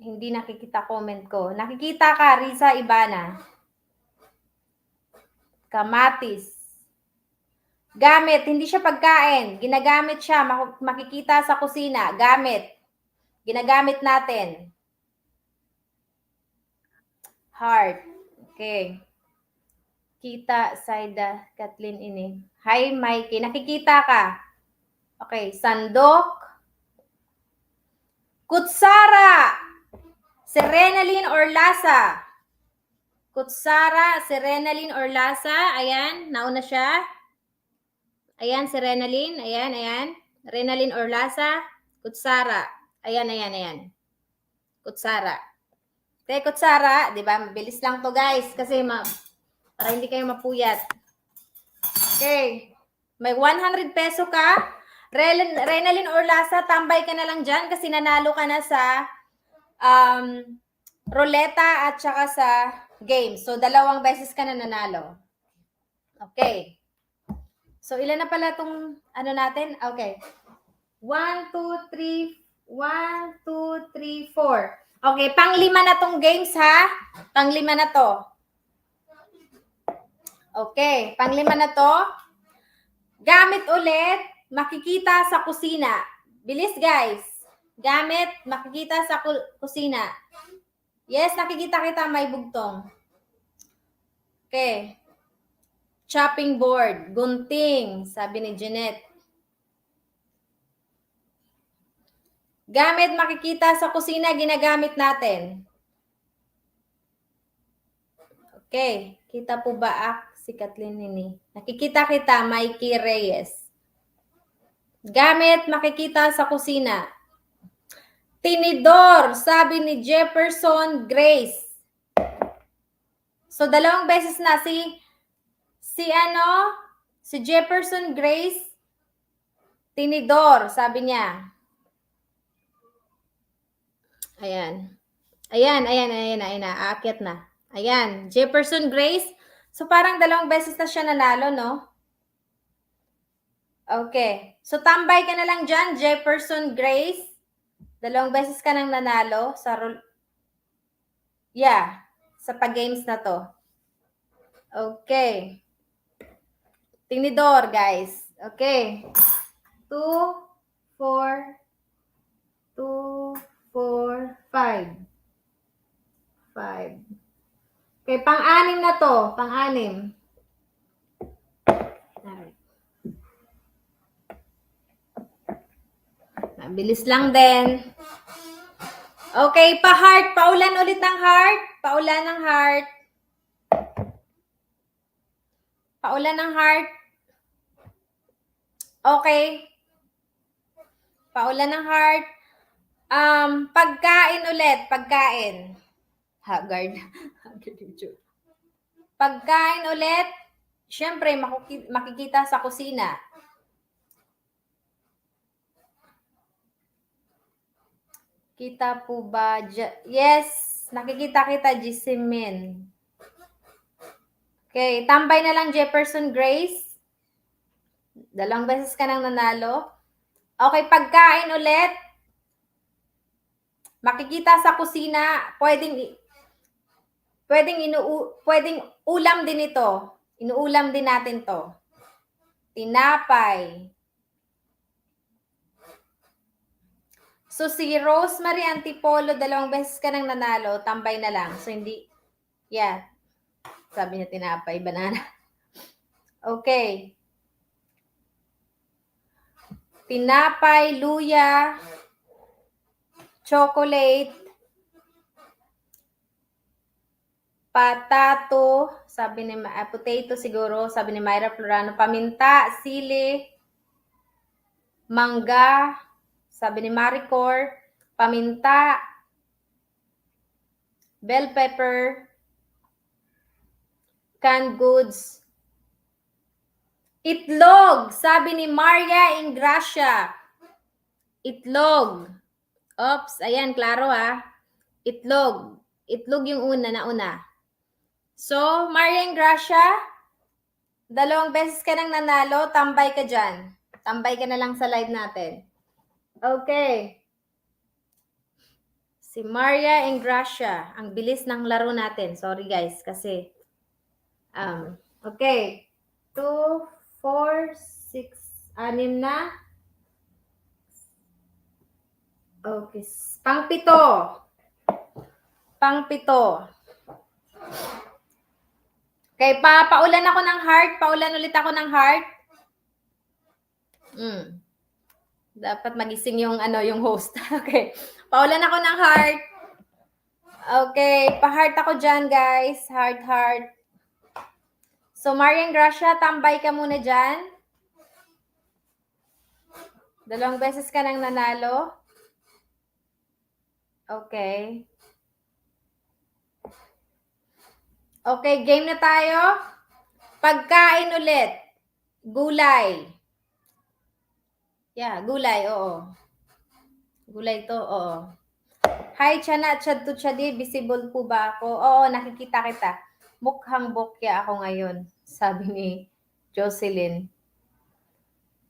[SPEAKER 6] Hindi nakikita comment ko. Nakikita ka, Risa Ibana. Kamatis. Gamit, hindi siya pagkain. Ginagamit siya, makikita sa kusina. Gamit. Ginagamit natin. Heart. Okay. Kita, Saida, Kathleen ini. Hi, Mikey. Nakikita ka. Okay, sandok. Kutsara. Serenalin or lasa. Kutsara, Serenalin or lasa. Ayan, nauna siya. Ayan, si Renalyn. Ayan. Renalyn Orlasa. Kutsara. Ayan. Kutsara. Okay, kutsara. Diba? Mabilis lang to guys. Kasi para hindi kayo mapuyat. Okay. May 100 peso ka. Renalyn Orlasa, tambay ka na lang dyan kasi nanalo ka na sa roleta at saka sa game. So, 2 beses ka na nanalo. Okay. So, ilan na pala itong ano natin? Okay. 1, 2, 3, 1, 2, 3, 4. Okay, pang-5 na tong games Pang-5 na to. Okay, pang-5 na to. Gamit ulit, makikita sa kusina. Bilis guys. Gamit, makikita sa kusina. Yes, nakikita kita, may bugtong. Okay. Chopping board, gunting, sabi ni Jeanette. Gamit makikita sa kusina, ginagamit natin. Okay, kita po ba si Kathleen Nini? Nakikita kita, Mikey Reyes. Gamit makikita sa kusina. Tinidor, sabi ni Jefferson Grace. So, 2 beses na si Si Jefferson Grace Tinidor, sabi niya. Ayan. Ayan, aakyat na. Ayan, Jefferson Grace. So, parang 2 beses na siya nanalo, no? Okay. So, tambay ka na lang dyan, Jefferson Grace. 2 beses ka nang nanalo sa sa pag-games na to. Okay. Tinidor, guys. Okay. 2, 4, 2, 4, 5. 5. Okay, pang-anim na to. Pang-anim. Alright. Mabilis lang din. Okay, pa-heart. Paulan ulit ng heart. Paulan ng heart. Paulan ng heart. Okay. Paulan ng heart. Pagkain ulit. Pagkain. Haggard. Pagkain ulit. Siyempre, makikita sa kusina. Kita po ba? Yes. Nakikita kita, Jisemin. Okay. Tambay na lang, Jefferson Grace. 2 beses ka nang nanalo. Okay. Pagkain ulit. Makikita sa kusina. Pwedeng ulam din ito. Inuulam din natin to. Tinapay. So, si Rosemary Antipolo, 2 beses ka nang nanalo. Tambay na lang. So, hindi. Yeah. Sabi niya tinapay. Banana. Okay. Tinapay, luya, chocolate, patato, sabi ni potato siguro, sabi ni Myra Florano, paminta, sili, mangga, sabi ni Maricor, paminta, bell pepper, canned goods, itlog, sabi ni Maria Ingracia. Itlog. Oops, ayan, klaro ha. Itlog. Itlog yung nauna. So, Maria Ingracia, 2 beses ka nang nanalo, tambay ka dyan. Tambay ka na lang sa live natin. Okay. Si Maria Ingracia, ang bilis ng laro natin. Sorry guys, kasi, okay. 2, 4, 6, 6 na. Okay. Pang-7. Okay, paulan ako ng heart. Paulan ulit ako ng heart. Dapat magising yung host. Okay. Paulan ako ng heart. Okay, pa-heart ako dyan, guys. Heart. So, Marian Gracia, tambay ka muna dyan. 2 beses ka nang nanalo. Okay. Okay, game na tayo. Pagkain ulit. Gulay. Yeah, gulay, oo. Gulay to, oo. Hi, Chana, Chad to Chadi. Visible po ba ako? Oo, nakikita kita. Mukhang bokya ako ngayon, sabi ni Jocelyn.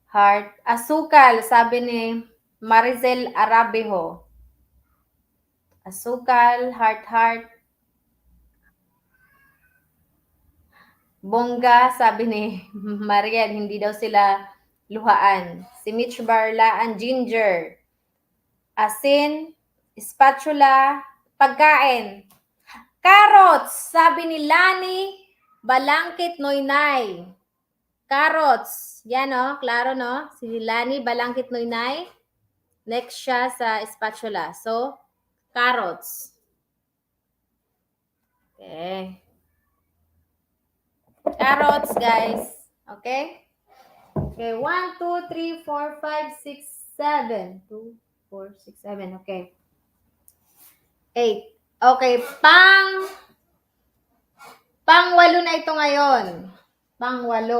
[SPEAKER 6] Heart. Asukal, sabi ni Marizel Arabejo. Asukal, heart. Bongga, sabi ni Marian, hindi daw sila luhaan. Si Mitch Barlaan, ginger. Asin, spatula, pagkain. Carrots, sabi ni Lani Balangkit Noynay. Carrots. Yan o, klaro no? Si Lani Balangkit Noynay. Next siya sa spatula. So, carrots. Okay. Carrots, guys. Okay? Okay, 1, 2, 3, 4, 5, 6, 7. 2, 4, 6, 7. Okay. 8. Okay, pang-8 na ito ngayon. Pang-8.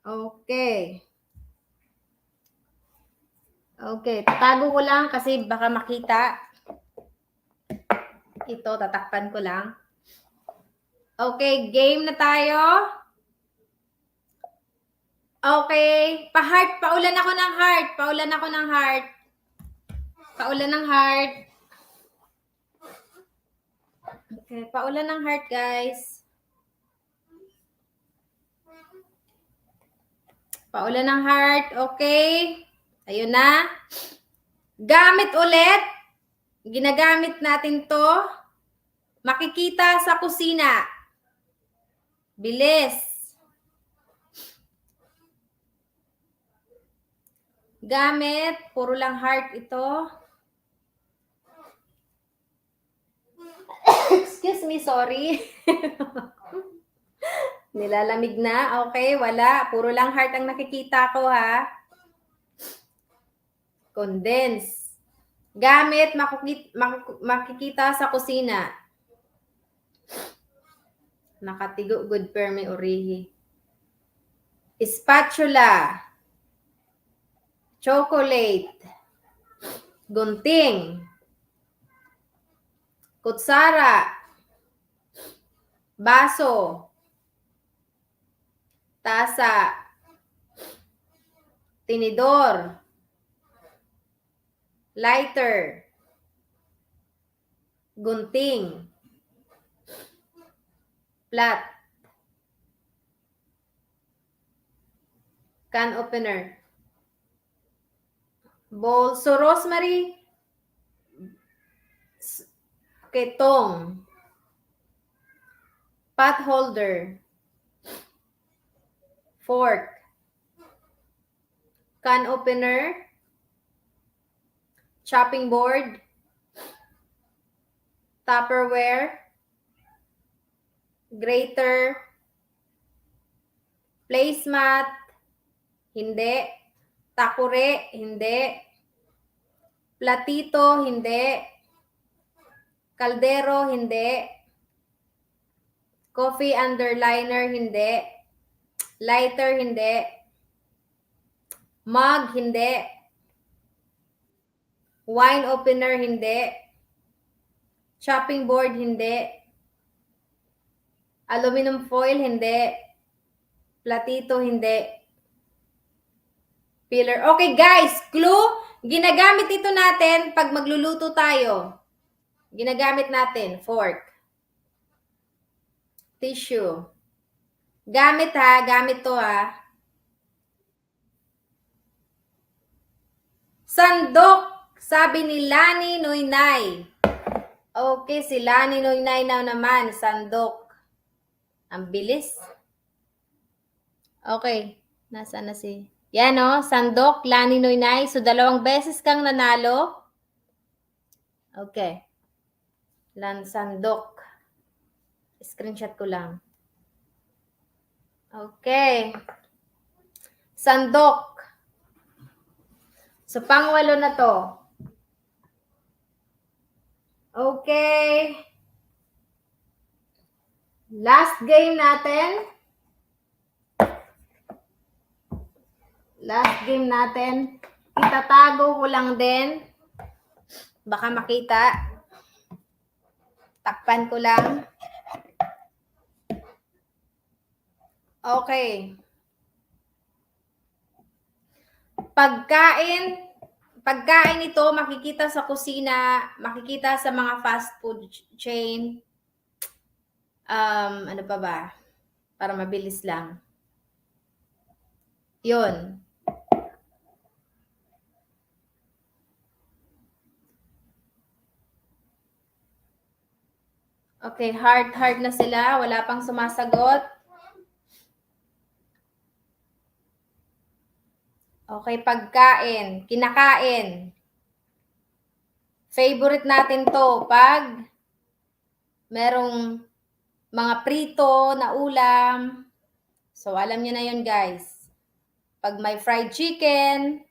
[SPEAKER 6] Okay. Okay, tatago ko lang kasi baka makita. Ito, tatakpan ko lang. Okay, game na tayo. Okay, pa-heart. Paulan ako ng heart. Paulan ako ng heart. Paulan ng heart. Okay, paulan ng heart, guys. Paulan ng heart. Okay. Ayun na. Gamit ulit. Ginagamit natin to. Makikita sa kusina. Bilis. Gamit. Puro lang heart ito. Excuse me, sorry. Nilalamig na. Okay, wala. Puro lang heart ang nakikita ko, ha. Condense. Gamit, makikita sa kusina. Nakatigo, good permi urihi. Spatula. Chocolate. Gunting. Kutsara. Baso. Tasa. Tinidor. Lighter. Gunting. Plat. Can opener. Bowl. So, rosemary. Ketong. Pot holder. Fork. Can opener. Chopping board. Tupperware. Grater. Placemat. Hindi. Takure. Hindi. Platito. Hindi. Kaldero. Hindi. Coffee underliner. Hindi. Lighter. Hindi. Mug. Hindi. Wine opener. Hindi. Chopping board. Hindi. Aluminum foil. Hindi. Platito. Hindi. Peeler. Okay, guys. Clue. Ginagamit ito natin pag magluluto tayo. Ginagamit natin. Fork. Tissue. Gamit, ha. Gamit to, ha. Sandok. Sabi ni Lani Noynay. Okay, si Lani Noynay na naman. Sandok. Ang bilis. Okay. Nasaan na si... Yan, o. Sandok, Lani Noynay. So, 2 beses kang nanalo. Okay. Sandok. Screenshot ko lang. Okay. Sandok. So, pang-8 na to. Okay. Last game natin. Last game natin. Itatago ko lang din. Baka makita. Takpan ko lang. Okay. Pagkain ito, makikita sa kusina, makikita sa mga fast food chain. Ano pa ba? Para mabilis lang. Yun. Okay, heart na sila. Wala pang sumasagot. Okay, pagkain. Kinakain. Favorite natin to pag merong mga prito na ulam. So, alam niyo na yun, guys. Pag may fried chicken,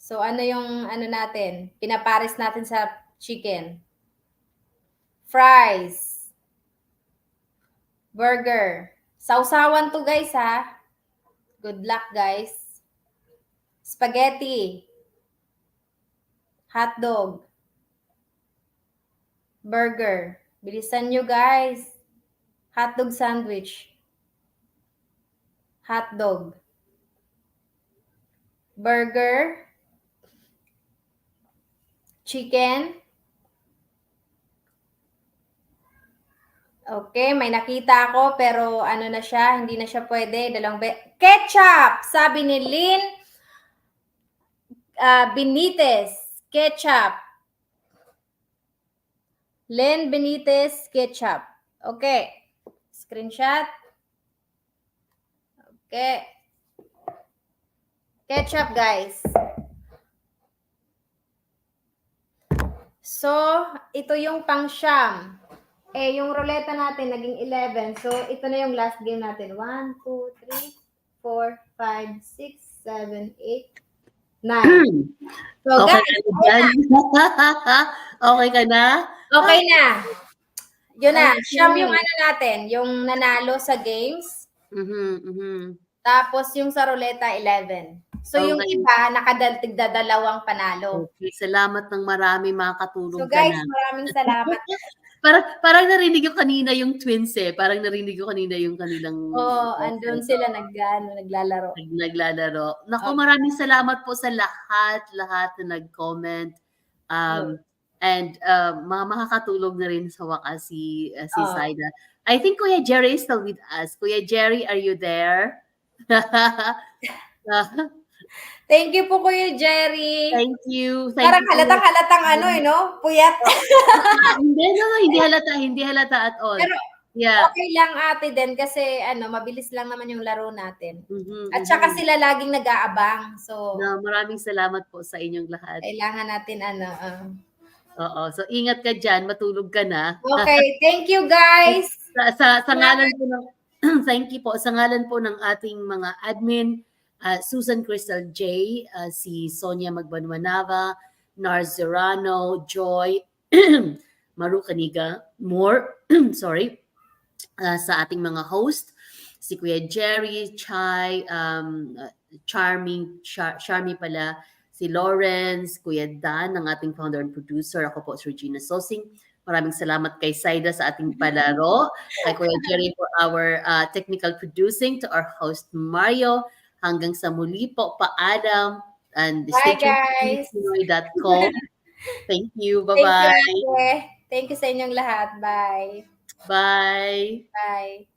[SPEAKER 6] so ano yung ano natin? Pinapares natin sa chicken. Fries. Burger. Sausawan to, guys, ha? Good luck, guys. Spaghetti. Hotdog. Burger. Bilisan nyo, guys. Hotdog sandwich. Hotdog. Burger. Chicken. Okay, may nakita ako pero ano na siya, hindi na siya pwede. Ketchup! Sabi ni Lynn Benitez. Ketchup. Lynn Benitez, ketchup. Okay. Screenshot. Okay. Ketchup, guys. So, ito yung pang-siyam. Yung roleta natin, naging 11. So, ito na yung last game natin. 1, 2, 3, 4, 5, 6, 7, 8, 9. So,
[SPEAKER 3] Okay
[SPEAKER 6] guys,
[SPEAKER 3] ka na dyan? Okay ka na?
[SPEAKER 6] okay na. Yun na.
[SPEAKER 3] Okay.
[SPEAKER 6] Siyam yung ano natin, yung nanalo sa games. Tapos yung sa roleta, 11. So, yung
[SPEAKER 3] Okay.
[SPEAKER 6] iba, nakadalawang panalo.
[SPEAKER 3] Okay, salamat ng marami, makakatulong
[SPEAKER 6] So,
[SPEAKER 3] ka
[SPEAKER 6] guys,
[SPEAKER 3] na.
[SPEAKER 6] maraming salamat.
[SPEAKER 3] Parang narinig ko kanina yung twins eh. Parang narinig ko kanina yung kanilang
[SPEAKER 6] Andun sila naglalaro.
[SPEAKER 3] naglalaro. Naku,
[SPEAKER 6] Okay.
[SPEAKER 3] maraming salamat po sa lahat na nag-comment. And makakatulog na rin sa wakas si Saida. I think Kuya Jerry is still with us. Kuya Jerry, are you there?
[SPEAKER 6] Thank you po, Kuya Jerry.
[SPEAKER 3] Thank you.
[SPEAKER 6] Parang halatang puyat.
[SPEAKER 3] Hindi halata at all.
[SPEAKER 6] Pero
[SPEAKER 3] yeah.
[SPEAKER 6] okay lang ate din kasi mabilis lang naman yung laro natin. At saka sila laging nag-aabang. So,
[SPEAKER 3] maraming salamat po sa inyong lahat.
[SPEAKER 6] Kailangan natin
[SPEAKER 3] Oo. So, ingat ka dyan. Matulog ka na.
[SPEAKER 6] Okay. Thank you, guys.
[SPEAKER 3] Sa ngalan po ng thank you po. Sa ngalan po ng ating mga admin, Susan Crystal J, si Sonia Magbanwanava, Nars Zerano, Joy, Maru Caniga, sorry, sa ating mga host, si Kuya Jerry, Chai, Charmy pala, si Lawrence, Kuya Dan, ang ating founder and producer. Ako po si Regina Sosing. Maraming salamat kay Saida sa ating palaro, kay Kuya Jerry for our technical producing, to our host Mario. Hanggang sa muli po, paalam. And
[SPEAKER 6] Bye, guys.
[SPEAKER 3] Pinoy.com. Thank you. Bye-bye.
[SPEAKER 6] Thank you sa inyong lahat. Bye.
[SPEAKER 3] Bye.
[SPEAKER 6] Bye.